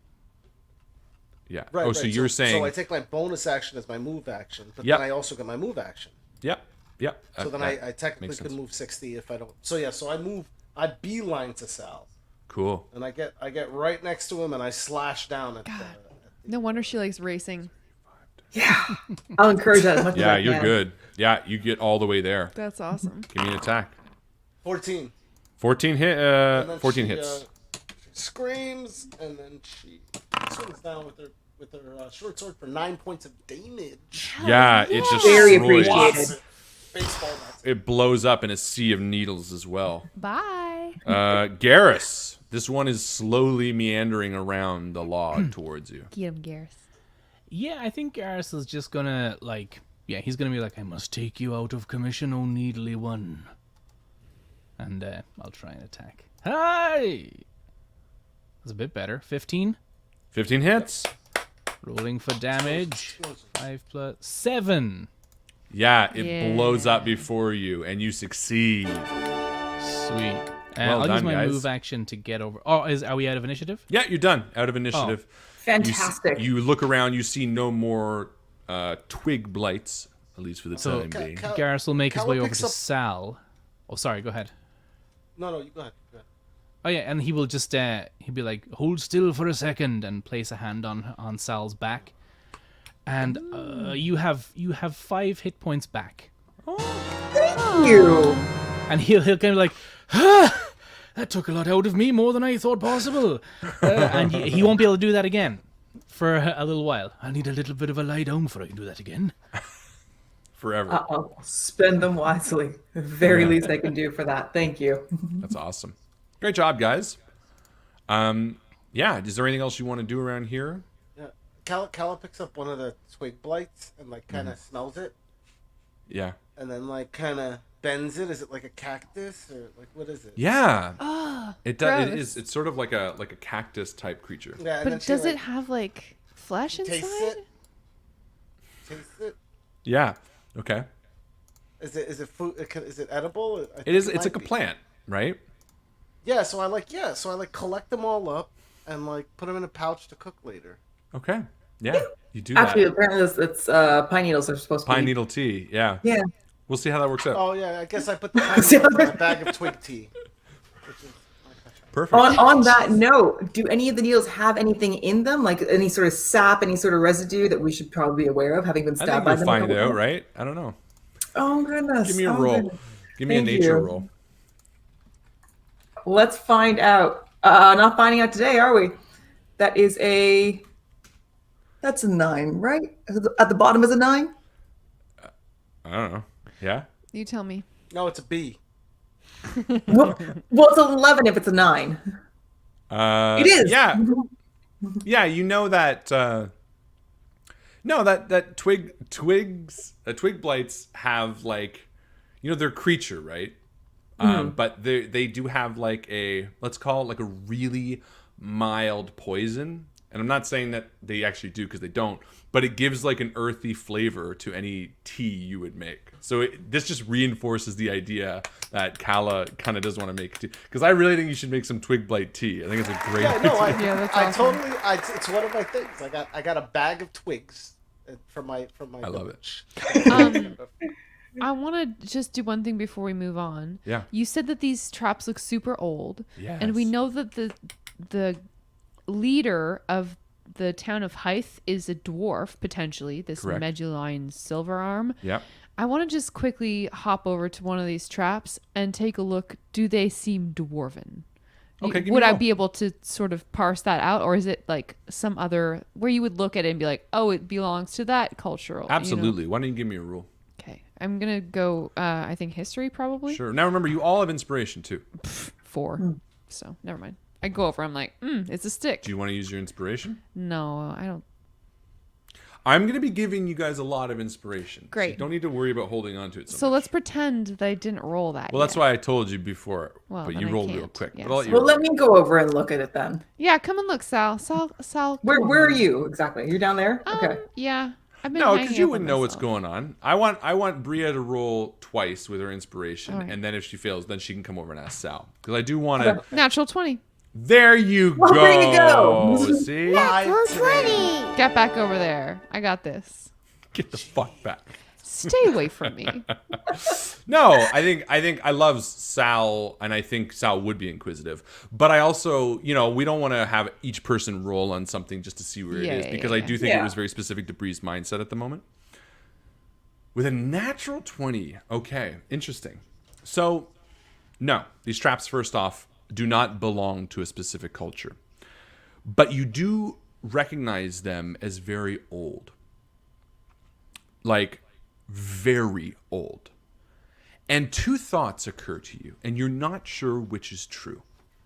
Yeah. Right, oh, so right. you're So saying. I take my bonus action as my move action, but Yep. then I also get my move action. Yep. Yep. So then I technically makes could sense. move 60 if I don't. So yeah, so I beeline to Sal, Cool. and I get right next to him, and I slash down at the. No wonder she likes racing. Yeah. I'll encourage that as much as Yeah, I you're can. good. Yeah, you get all the way there. That's awesome. Give me an attack. 14. 14 hit. And then 14 she, hits. Screams, and then she swings down with her short sword for 9 points of damage. Yeah, it just Very destroys- appreciated. Baseball bat. It blows up in a sea of needles as well. Bye. Garrus. This one is slowly meandering around the log towards you. Get him, Gareth. Yeah, I think Garrus is just gonna, he's gonna be like, I must take you out of commission, O needly one. And I'll try and attack. Hi! That's a bit better. 15. 15 hits. Rolling for damage. 5 plus 7. Yeah, it Yeah. blows up before you, and you succeed. Sweet. Well I'll done, use my guys. move action to get over. Oh, are we out of initiative? Yeah, you're done. Out of initiative. Fantastic. You look around, you see no more twig blights, at least for the So- time being. Garrus will make his Calla way over picks to up- Sal. Oh, sorry, go ahead. No, you go ahead. Go ahead. Oh yeah, and he will just he'll be like, hold still for a second, and place a hand on Sal's back, and you have 5 hit points back, Thank you. and he'll kind of like, ah, that took a lot out of me, more than I thought possible, and he won't be able to do that again for a little while. I need a little bit of a lie down before I can do that again. Forever. Uh-oh. Spend them wisely. The very least I can do for that. Thank you. That's awesome. Great job, guys. Yeah, is there anything else you want to do around here? Yeah. Calla picks up one of the twig blights and kind of smells it, Yeah. and then kind of bends it. Is it like a cactus or what is it? Yeah. It does. It gross. is. It's sort of like a cactus type creature. Yeah. And then But she, does it have like flesh tastes inside? it? taste it. Yeah. Okay. Is it food? Is it edible? I It is. think It's like a might be. plant, right? Yeah, so I like collect them all up and like put them in a pouch to cook later. Okay. Yeah. You do Actually, that. apparently it's pine needles are supposed to Pine be. needle tea. Yeah. Yeah. We'll see how that works out. Oh yeah, I guess I put the pine needles in a bag of twig tea. Which is Perfect. On that note, do any of the needles have anything in them, like any sort of sap, any sort of residue that we should probably be aware of, having been I stabbed think by you'll them? find out, right? I don't know. Oh goodness! Give me a Oh, roll. goodness. Give me a Thank nature you. roll. Let's find out. Not finding out today, are we? That's a 9, right? At the bottom is a 9. I don't know. Yeah. You tell me. no, it's a bee. Well, it's 11 if it's a 9. It is. Yeah. Yeah. You know that. No, that twig blights have like, they're a creature, right? But they do have like let's call it like a really mild poison. And I'm not saying that they actually do, because they don't, but it gives like an earthy flavor to any tea you would make. So this just reinforces the idea that Kala kind of does want to make tea. Because I really think you should make some twig blight tea. I think it's a great Yeah, no, idea. Yeah, that's I awesome. totally. It's one of my things. I got a bag of twigs from my. I love it. village. I want to just do one thing before we move on. Yeah. You said that these traps look super old. And we Yes. know that the leader of the town of Hythe is a dwarf, potentially, this Correct. Meduline Silverarm. Yep. I want to just quickly hop over to one of these traps and take a look. Do they seem dwarven? Okay, give me Would a I roll. be able to sort of parse that out? Or is it like some other, where you would look at it and be like, oh, it belongs to that cultural? Absolutely. Why don't you give me a rule? Okay. I'm going to go, I think history probably. Sure. Now remember, you all have inspiration too. 4. So never mind. I go over. I'm like, it's a stick. Do you want to use your inspiration? No, I don't. I'm going to be giving you guys a lot of inspiration. So Great. you don't need to worry about holding on to it so So much. let's pretend that I didn't roll that. Well, that's yet. why I told you before, Well, but then you I rolled real can't. quick. Yes. But I'll let you Well, roll. let me go over and look at it then. Yeah, come and look, Sal. Sal. Where are you exactly? You're down there? Okay. Yeah. I've been No, hanging because you out by wouldn't know what's myself. going on. I want Bria to roll twice with her inspiration, All right. and then if she fails, then she can come over and ask Sal. Because I do want to. Natural 20. There you Well, go. there you go. See, Natural today. 20. Get back over there. I got this. get the fuck back. Stay away from me. No, I think I love Sal, and I think Sal would be inquisitive. But I also, we don't want to have each person roll on something just to see where Yeah, it is, yeah, because yeah, I do think yeah. it was very specific to Bree's mindset at the moment. With a natural 20, okay, interesting. So, no, these traps, first off, do not belong to a specific culture, but you do recognize them as very old, like very old. And two thoughts occur to you, and you're not sure which is true,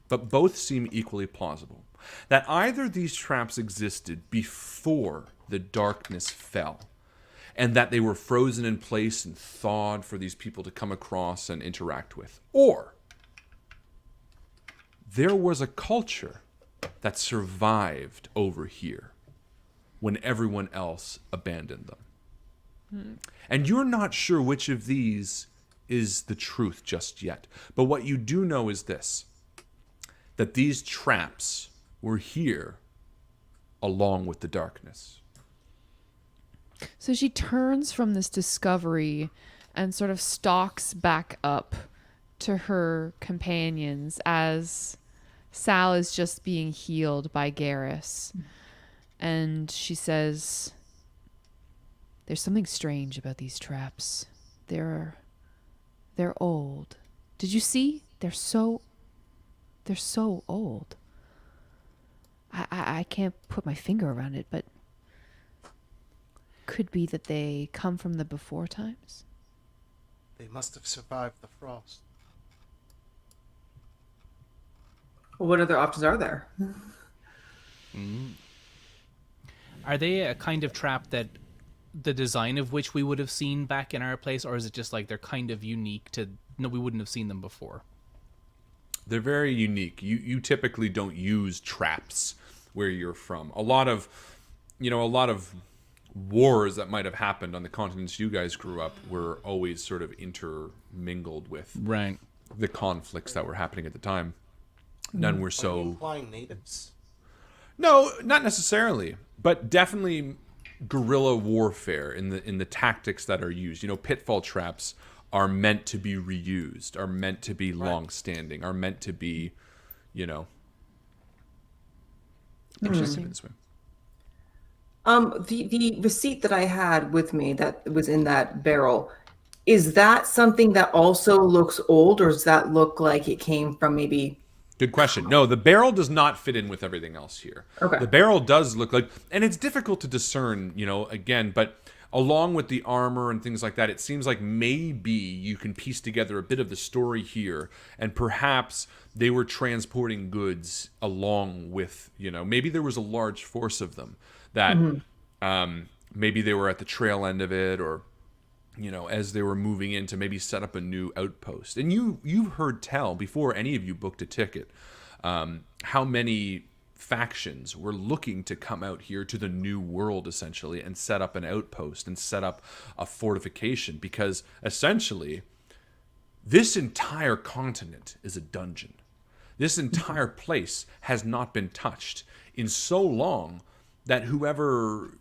but both seem equally plausible. That either these traps existed before the darkness fell, and that they were frozen in place and thawed for these people to come across and interact with, or there was a culture that survived over here when everyone else abandoned them. And you're not sure which of these is the truth just yet. But what you do know is this, that these traps were here along with the darkness. So she turns from this discovery and sort of stalks back up to her companions as Sal is just being healed by Garrus. And she says, there's something strange about these traps. They're old. Did you see? They're so old. I can't put my finger around it, but could be that they come from the before times. They must have survived the frost. Well, what other options are there? Are they a kind of trap that the design of which we would have seen back in our place, or is it just like they're kind of unique to no, we wouldn't have seen them before? They're very unique. You typically don't use traps where you're from. A lot of wars that might have happened on the continents you guys grew up were always sort of intermingled with Right. the conflicts that were happening at the time. None were Are you so... implying natives? No, not necessarily, but definitely guerrilla warfare in the tactics that are used. You know, pitfall traps are meant to be reused, are meant to be long-standing, are meant to be, you know... Interesting. This way. The receipt that I had with me that was in that barrel, is that something that also looks old, or does that look like it came from maybe... Good question. No, the barrel does not fit in with everything else here. Okay. The barrel does look like, and it's difficult to discern, you know, again, but along with the armor and things like that, it seems like maybe you can piece together a bit of the story here, and perhaps they were transporting goods along with, you know, maybe there was a large force of them that maybe they were at the trail end of it, or, you know, as they were moving in to maybe set up a new outpost. And you've heard tell, before any of you booked a ticket, how many factions were looking to come out here to the new world, essentially, and set up an outpost and set up a fortification, because essentially this entire continent is a dungeon. This entire place has not been touched in so long that whoever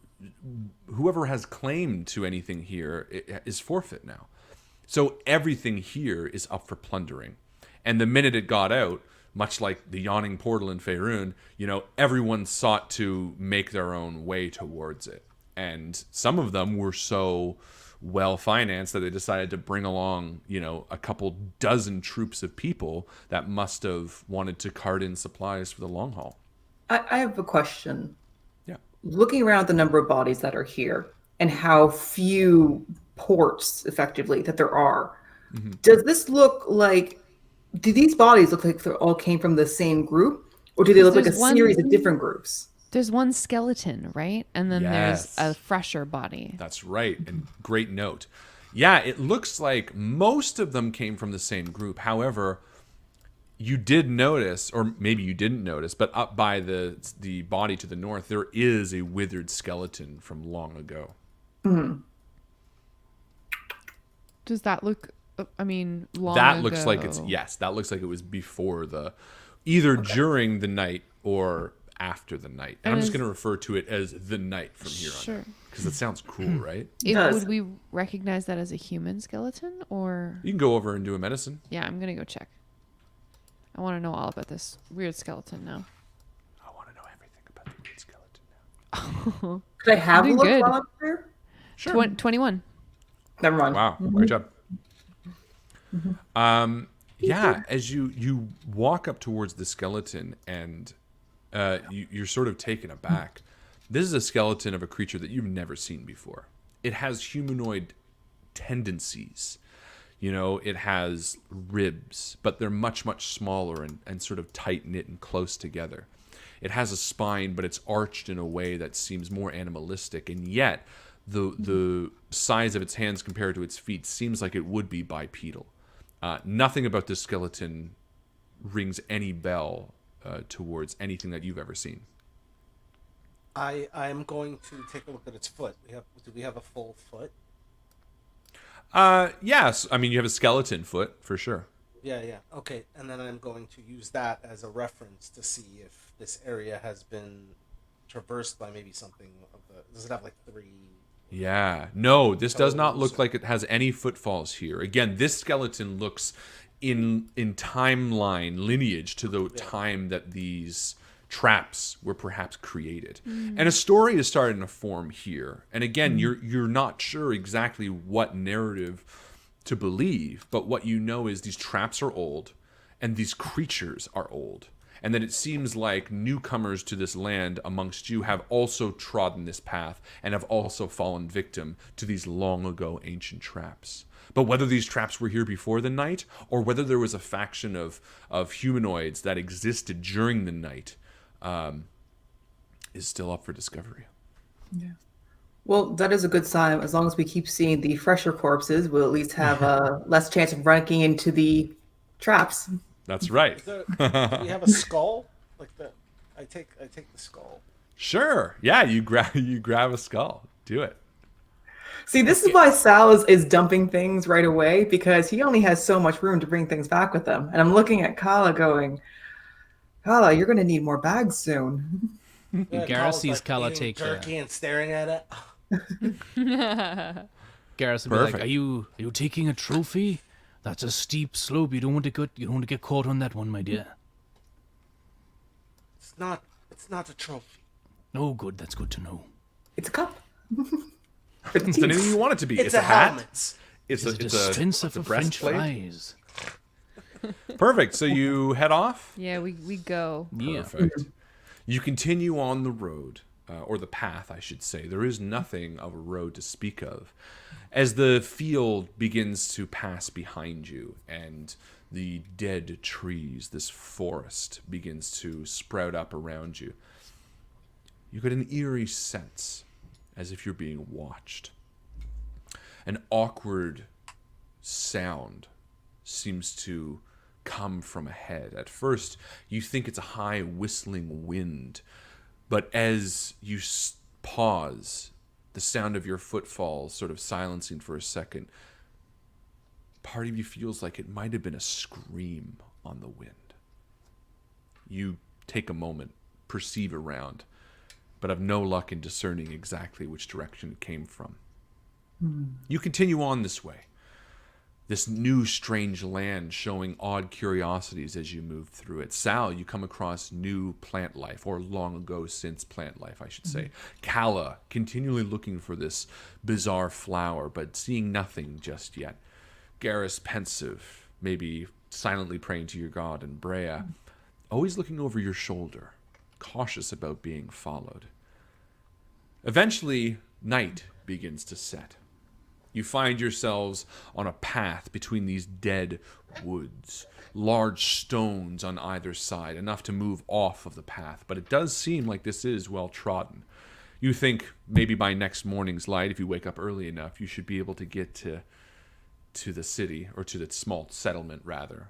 has claim to anything here is forfeit now. So everything here is up for plundering. And the minute it got out, much like the yawning portal in Faerun, you know, everyone sought to make their own way towards it. And some of them were so well financed that they decided to bring along, you know, a couple dozen troops of people that must have wanted to cart in supplies for the long haul. I have a question. Yeah. Looking around the number of bodies that are here and how few ports, effectively, that there are, does this look like... Do these bodies look like they all came from the same group, or do they look like a There's one- series of different groups? There's one skeleton, right? And then Yes. there's a fresher body. That's right. And great note. Yeah, it looks like most of them came from the same group. However, you did notice, or maybe you didn't notice, but up by the body to the north, there is a withered skeleton from long ago. Does that look? I mean, long That ago. looks like that looks like it was before either during the night or after the night. And I'm just is- going to refer to it as the night from here on Sure. out. Because it sounds cool, right? does. Would we recognize that as a human skeleton, or? You can go over and do a medicine. Yeah, I'm gonna go check. I want to know all about this weird skeleton now. I want to know everything about the weird skeleton now. Could I have a Doing look good. while I'm there? Sure. 21. Never mind. Wow, great job. Yeah, as you walk up towards the skeleton, and you're sort of taken aback. This is a skeleton of a creature that you've never seen before. It has humanoid tendencies. You know, it has ribs, but they're much, much smaller and sort of tight-knit and close together. It has a spine, but it's arched in a way that seems more animalistic, and yet the size of its hands compared to its feet seems like it would be bipedal. Nothing about this skeleton rings any bell towards anything that you've ever seen. I'm going to take a look at its foot. Do we have a full foot? Yes. I mean, you have a skeleton foot, for sure. Yeah. Okay, and then I'm going to use that as a reference to see if this area has been traversed by maybe something of the... Does it have like 3... Yeah. No, this does not look Toes. like it has any footfalls here. Again, this skeleton looks in timeline lineage to the time that these traps were perhaps created. And a story is starting to form here. And again, you're not sure exactly what narrative to believe, but what you know is these traps are old and these creatures are old. And that it seems like newcomers to this land amongst you have also trodden this path and have also fallen victim to these long ago ancient traps. But whether these traps were here before the night, or whether there was a faction of humanoids that existed during the night, is still up for discovery. Yeah. Well, that is a good sign. As long as we keep seeing the fresher corpses, we'll at least have less chance of running into the traps. That's right. Do we have a skull? Like I take the skull. Sure. Yeah, you grab a skull. Do it. See, this is why Sal is dumping things right away, because he only has so much room to bring things back with him. And I'm looking at Kala going, Kala, you're going to need more bags soon. Yeah, Gareth Carl's, sees like, Kala eating take jerky and staring at it. Gareth will be like, Perfect. are you taking a trophy? That's a steep slope. You don't want to get caught on that one, my dear. It's not a trophy. No, good. That's good to know. It's a cup. For the It's team. anything you want it to be. It's a a hat. helmet. It's Is a it it's a a dispenser it's a for French breastplate. fries? Perfect. So you head off. Yeah, we go. Yeah. Perfect. You continue on the road, or the path, I should say. There is nothing of a road to speak of. As the field begins to pass behind you and the dead trees, this forest begins to sprout up around you, you get an eerie sense as if you're being watched. An awkward sound seems to come from ahead. At first, you think it's a high whistling wind, but as you pause, the sound of your footfalls sort of silencing for a second, part of you feels like it might have been a scream on the wind. You take a moment, perceive around, but have no luck in discerning exactly which direction it came from. You continue on this way. This new strange land showing odd curiosities as you move through it. Sal, you come across new plant life, or long ago since plant life, I should say. Kala, continually looking for this bizarre flower, but seeing nothing just yet. Garrus, pensive, maybe silently praying to your god, and Brea, always looking over your shoulder, cautious about being followed. Eventually, night begins to set. You find yourselves on a path between these dead woods, large stones on either side, enough to move off of the path, but it does seem like this is well trodden. You think maybe by next morning's light, if you wake up early enough, you should be able to get to the city, or to the small settlement rather,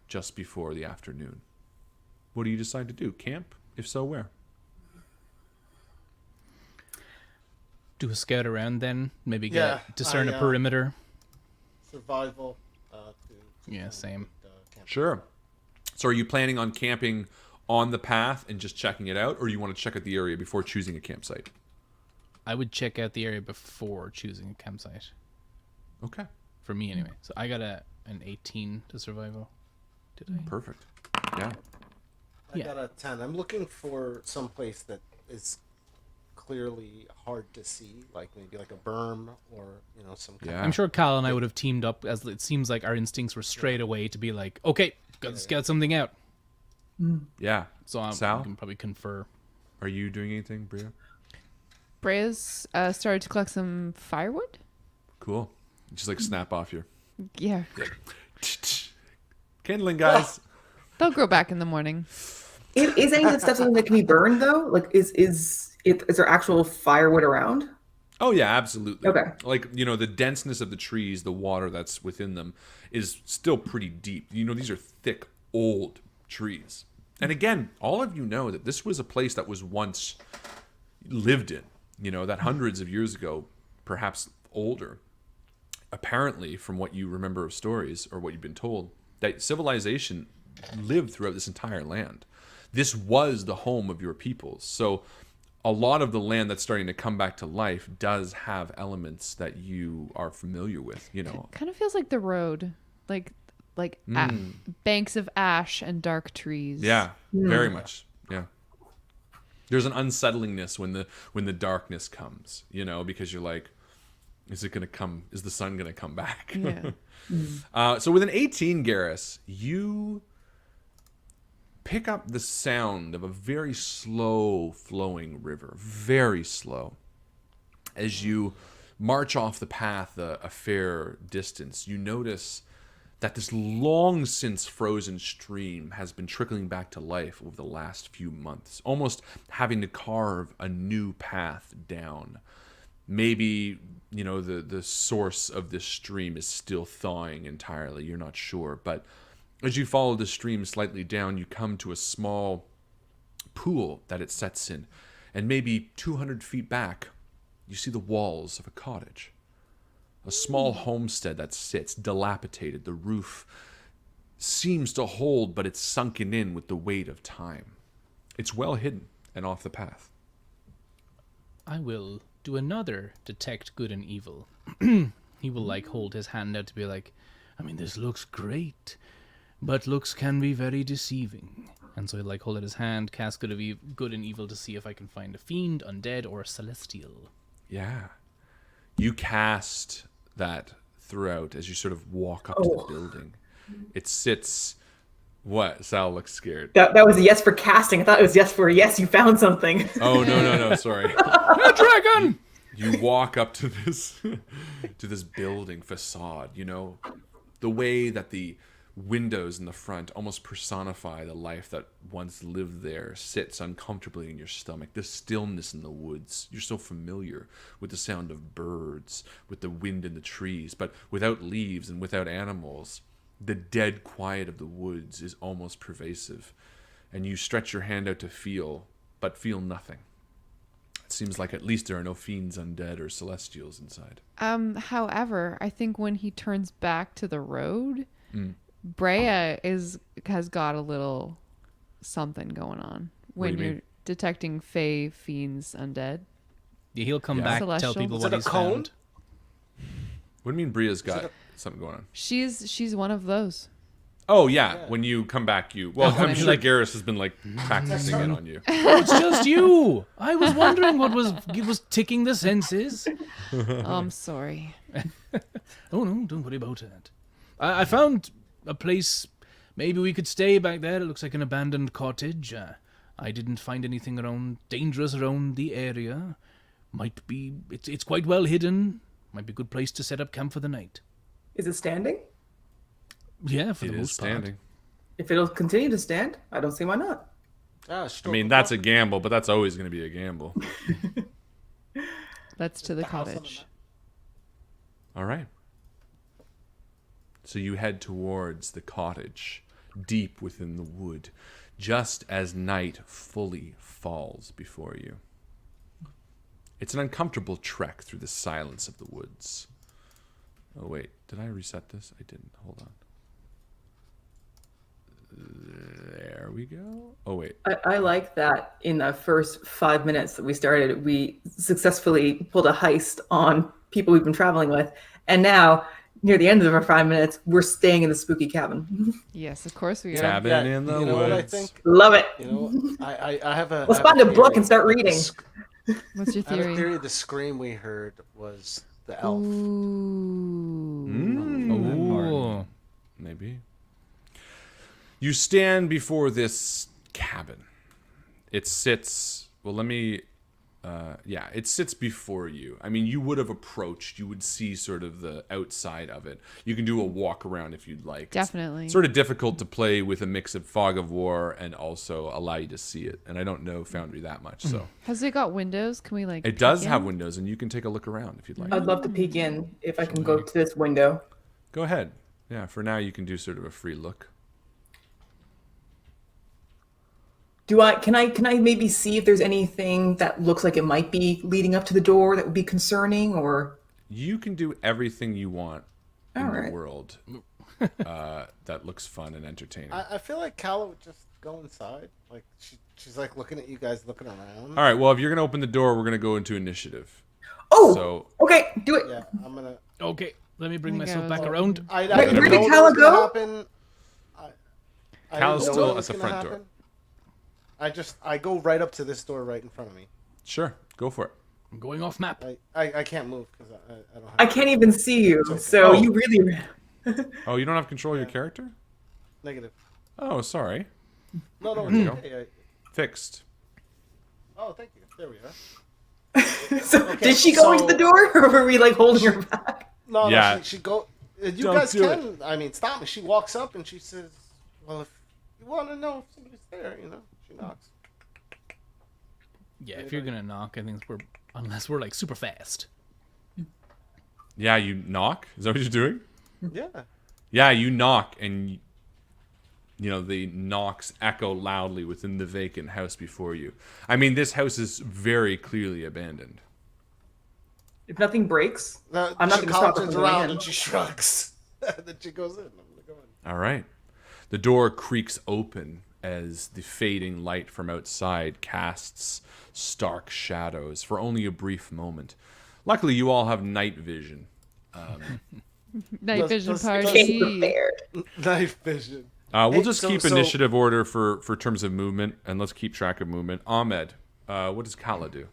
just before the afternoon. What do you decide to do? Camp? If so, where? Do a scout around then. Maybe Yeah, discern I, a perimeter. Survival. Yeah, same. Camp. Sure. So are you planning on camping on the path and just checking it out, or do you want to check out the area before choosing a campsite? I would check out the area before choosing a campsite. Okay. For me, anyway. So I got an 18 to survival. Did I? Perfect. Yeah. I got a 10. I'm looking for some place that is clearly hard to see, like maybe like a berm or some kind Yeah. I'm sure Kyle and I would have teamed up, as it seems like our instincts were straight away to be like, okay, gotta scout something out. Yeah. So I Sal? can probably confer. Are you doing anything, Bria? Brea's started to collect some firewood. Cool. Just like snap off your Yeah, kindling, guys. they'll grow back in the morning. Is any of the stuff something that can be burned though? Like, is there actual firewood around? Oh yeah, absolutely. Okay. Like, the denseness of the trees, the water that's within them is still pretty deep. These are thick, old trees. And again, all of you know that this was a place that was once lived in, that hundreds of years ago, perhaps older. Apparently, from what you remember of stories or what you've been told, that civilization lived throughout this entire land. This was the home of your peoples. So a lot of the land that's starting to come back to life does have elements that you are familiar with, Kind of feels like the road, like banks of ash and dark trees. Yeah, very much. Yeah. There's an unsettlingness when the darkness comes, because you're like, is it going to come? Is the sun going to come back? Yeah. So with an 18, Garrus, you pick up the sound of a very slow flowing river, very slow. As you march off the path a fair distance, you notice that this long since frozen stream has been trickling back to life over the last few months, almost having to carve a new path down. Maybe, the source of this stream is still thawing entirely. You're not sure. But as you follow the stream slightly down, you come to a small pool that it sets in. And maybe 200 feet back, you see the walls of a cottage. A small homestead that sits dilapidated. The roof seems to hold, but it's sunken in with the weight of time. It's well hidden and off the path. I will do another detect good and evil. He will like hold his hand out to be like, I mean, this looks great, but looks can be very deceiving. And so he'll like hold out his hand, cast good and evil to see if I can find a fiend, undead, or a celestial. Yeah. You cast that throughout as you sort of walk up to the building. It sits... What? Sal looks scared. That was a yes for casting. I thought it was yes for yes, you found something. Oh, no, sorry. A dragon! You walk up to this building facade, you know, the way that the windows in the front almost personify the life that once lived there sits uncomfortably in your stomach. The stillness in the woods. You're so familiar with the sound of birds, with the wind in the trees, but without leaves and without animals. The dead quiet of the woods is almost pervasive, and you stretch your hand out to feel, but feel nothing. It seems like at least there are no fiends, undead, or celestials inside. However, I think when he turns back to the road, Brea has got a little something going on when you're detecting fae, fiends, undead. Yeah, he'll come back, tell Celestial. people Is what it a he's cone? found. What do you mean Bria's got something going on? She's one of those. Oh, yeah. When you come back, Well, I'm when sure he- Garrus has been, practicing it on you. Oh, it's just you! I was wondering what was ticking the senses. I'm sorry. Oh, no, don't worry about that. I found a place. Maybe we could stay back there. It looks like an abandoned cottage. I didn't find anything dangerous around the area. Might be... It's quite well hidden. Might be a good place to set up camp for the night. Is it standing? Yeah, for It the is most part. standing. If it'll continue to stand, I don't see why not. Ah, I mean, that's a gamble, but that's always going to be a gamble. Let's to the cottage. All right. So you head towards the cottage, deep within the wood, just as night fully falls before you. It's an uncomfortable trek through the silence of the woods. Oh, wait. Did I reset this? I didn't. Hold on. There we go. Oh, wait. I like that in the first 5 minutes that we started, we successfully pulled a heist on people we've been traveling with. And now, near the end of our 5 minutes, we're staying in the spooky cabin. Yes, of course we are. Cabin in the you know woods. what I think? Love it. You know, I have a. Let's I have find a book theory. and start reading. What's your I have a theory? theory the scream we heard was the elf. Ooh. Oh. Maybe. You stand before this cabin. It sits... Well, let me... it sits before you. I mean, you would have approached. You would see sort of the outside of it. You can do a walk around if you'd like. Definitely. It's sort of difficult to play with a mix of fog of war and also allow you to see it. And I don't know Foundry that much, so... Has it got windows? Can we It does peek have in? windows, and you can take a look around if you'd like. I'd love to peek in if I can go to this window. Go ahead. Yeah, for now you can do sort of a free look. Can I maybe see if there's anything that looks like it might be leading up to the door that would be concerning, or You can do everything you want in All the right. world that looks fun and entertaining. I feel like Kala would just go inside. Like she's like looking at you guys, looking around. All right, well, if you're going to open the door, we're going to go into initiative. oh, So, okay, do it. Yeah, I'm gonna. Okay, let me bring There myself goes. back around. I Where didn't did know Kala what was gonna go? happen. I Kala's didn't know still what was at the gonna front door. happen. I go right up to this door right in front of me. sure, go for it. I'm going off map. I can't move because I don't have. I can't even see you, so Oh. you really. Oh, you don't have control of your character? Negative. Oh, sorry. No, There you go. okay. Fixed. Oh, thank you. There we are. So Okay, did she go into the so- door, or were we like holding her back? No, Yeah. no, she go. You Don't guys do can. I mean, stop me. She walks up and she says, "Well, if you want to know if somebody's there, you know," she knocks. Yeah, if you're gonna knock, I think unless we're like super fast. Yeah, you knock? Is that what you're doing? Yeah. Yeah, you knock, and the knocks echo loudly within the vacant house before you. I mean, this house is very clearly abandoned. If nothing breaks, The I'm not going to stop her turns from going around in. and she shrugs. Then she goes in. I'm gonna go in. All right. The door creaks open as the fading light from outside casts stark shadows for only a brief moment. Luckily, you all have night vision. Night vision let's- party. Prepared. Night vision. We'll Hey, just so- keep so- initiative order for terms of movement, and let's keep track of movement. Ahmed, what does Kala do?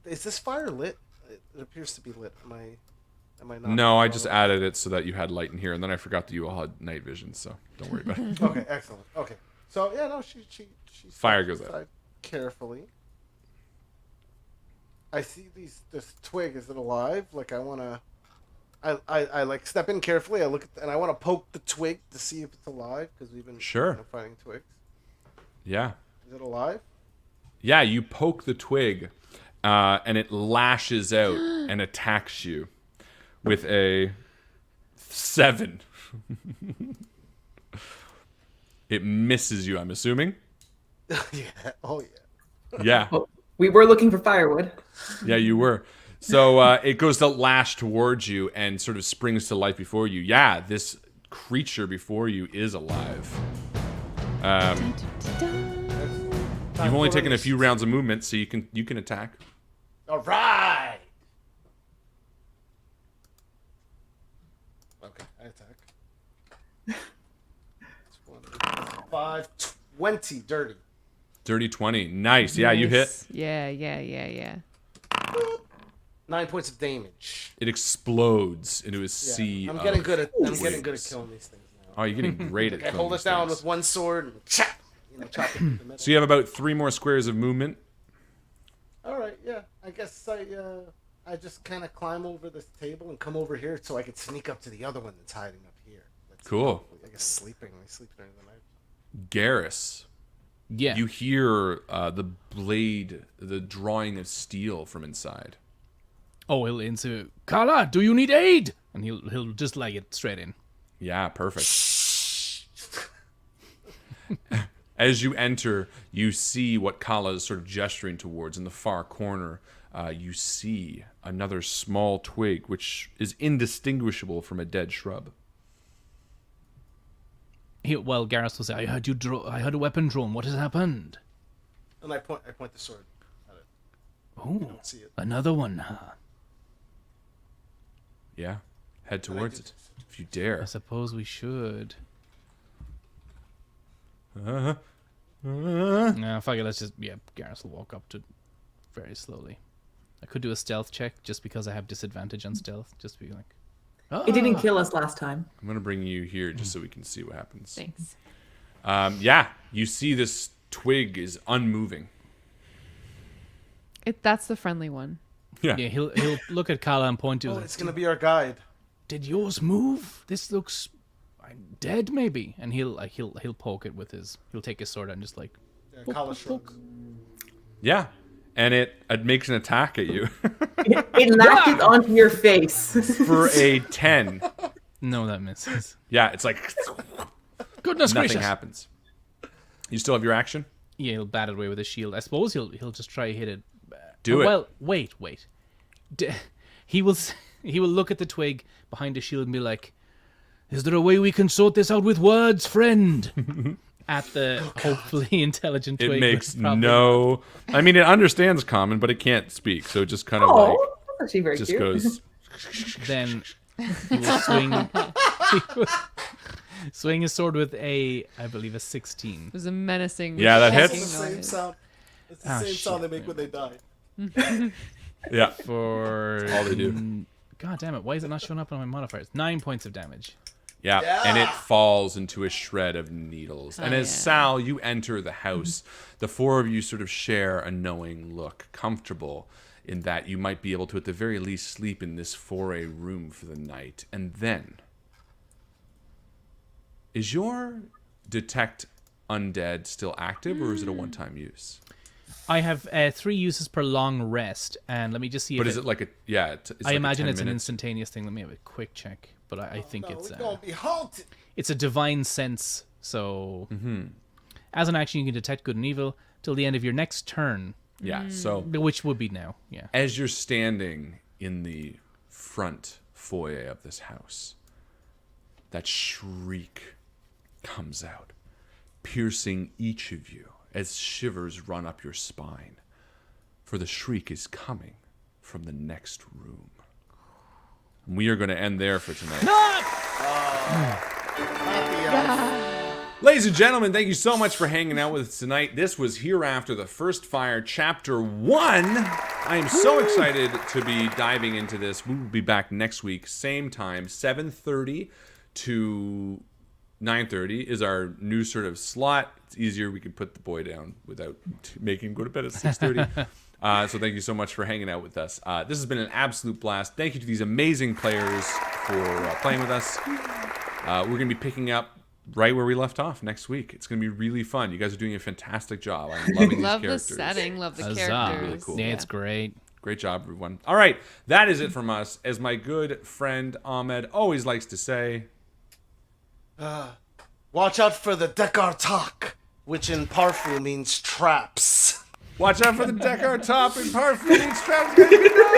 Is this fire lit? It appears to be lit. Am I not? No, I just added it so that you had light in here, and then I forgot that you all had night vision, so don't worry about it. Okay, excellent. Okay, so yeah, no, she Fire steps goes out. aside carefully. I see this twig. Is it alive? Like I like step in carefully. I look at and I want to poke the twig to see if it's alive because we've been Sure. fighting twigs. Yeah. Is it alive? Yeah, you poke the twig, and it lashes out and attacks you with a 7. It misses you, I'm assuming. Yeah. Oh yeah. Yeah. We were looking for firewood. Yeah, you were. So it goes to lash towards you and sort of springs to life before you. Yeah, this creature before you is alive. You've only taken a few rounds of movement, so you can attack. All right. Okay, I attack. 20 dirty. Dirty 20. Nice. Yeah, you hit. Yeah. 9 points of damage. It explodes into a Yeah, sea I'm of getting good at twigs. killing these things now. Oh, you're getting great at I killing hold these it down things. with one sword and chop it in the middle. So you have about 3 more squares of movement. All right, yeah. I guess I just kind of climb over this table and come over here so I could sneak up to the other one that's hiding up here. That's Cool. I guess sleeping. I sleep during the night. Garrus, Yeah. you hear the blade, the drawing of steel from inside. Oh, he'll answer, Kala, do you need aid? And he'll just like it straight in. Yeah, perfect. As you enter, you see what Kala is sort of gesturing towards in the far corner. You see another small twig, which is indistinguishable from a dead shrub. Well, Garrus will say, I heard a weapon drawn. What has happened? And I point the sword at it. Oh, See it. another one, huh? Yeah, head And I towards do it if you dare. I suppose we should. Nah, fuck it. Let's just Garrus will walk up to it very slowly. I could do a stealth check just because I have disadvantage on stealth. Just be like, It didn't kill us last time. I'm gonna bring you here just so we can see what happens. Thanks. Yeah, you see this twig is unmoving. That's the friendly one. Yeah. yeah. He'll look at Kala and point to Oh, it. it's gonna be our guide. Did yours move? This looks dead, maybe. And he'll poke it with his. He'll take his sword and just like. Yeah, Kala shrugs. Yeah, and it makes an attack at you It latches onto your face. for a 10. No, that misses. Yeah, it's like Goodness nothing gracious! happens. You still have your action? Yeah, he'll bat it away with his shield. I suppose he'll just try to hit it. Do it. Well, wait. He will look at the twig behind the shield and be like, "Is there a way we can sort this out with words, friend?" At the hopefully intelligent twig. It makes but probably- no. I mean, it understands common, but it can't speak. So it just kind of Oh, that's actually very just cute. goes. Then he will swing. He will swing his sword with I believe, a 16. It was a menacing. Yeah, that fucking hits. It's the same noise. sound. It's the Ah, same sound they shit. make when they die. Yeah. For all they do. God damn it! Why is it not showing up on my modifiers? 9 points of damage. Yeah, Yeah. and it falls into a shred of needles. And as yeah. Sal, you enter the house, the four of you sort of share a knowing look, comfortable in that you might be able to, at the very least, sleep in this foray room for the night. And then, is your detect undead still active, or is it a one-time use? I have 3 uses per long rest, and let me just see. But if is it like a yeah? It's I like imagine 10 it's an minutes. instantaneous thing. Let me have a quick check. But I think No, it's we're gonna be haunted. it's a divine sense. So, as an action, you can detect good and evil till the end of your next turn. Yeah, so Which would be now, yeah. as you're standing in the front foyer of this house, that shriek comes out, piercing each of you as shivers run up your spine. For the shriek is coming from the next room. We are going to end there for tonight. Ladies and gentlemen, thank you so much for hanging out with us tonight. This was Hereafter, the First Fire, Chapter 1. I am so excited to be diving into this. We will be back next week, same time, 7:30 to 9:30 is our new sort of slot. It's easier. We can put the boy down without making him go to bed at 6:30. So thank you so much for hanging out with us. This has been an absolute blast. Thank you to these amazing players for playing with us. We're going to be picking up right where we left off next week. It's going to be really fun. You guys are doing a fantastic job. I'm loving these Love characters. the setting, love the Huzzah. characters. Really cool. Yeah, it's great. Great job, everyone. All right, that is it from us. As my good friend Ahmed always likes to say, Watch out for the Dekartak, which in Parfu means traps. watch out for the Deckard top and Parfleet Traps.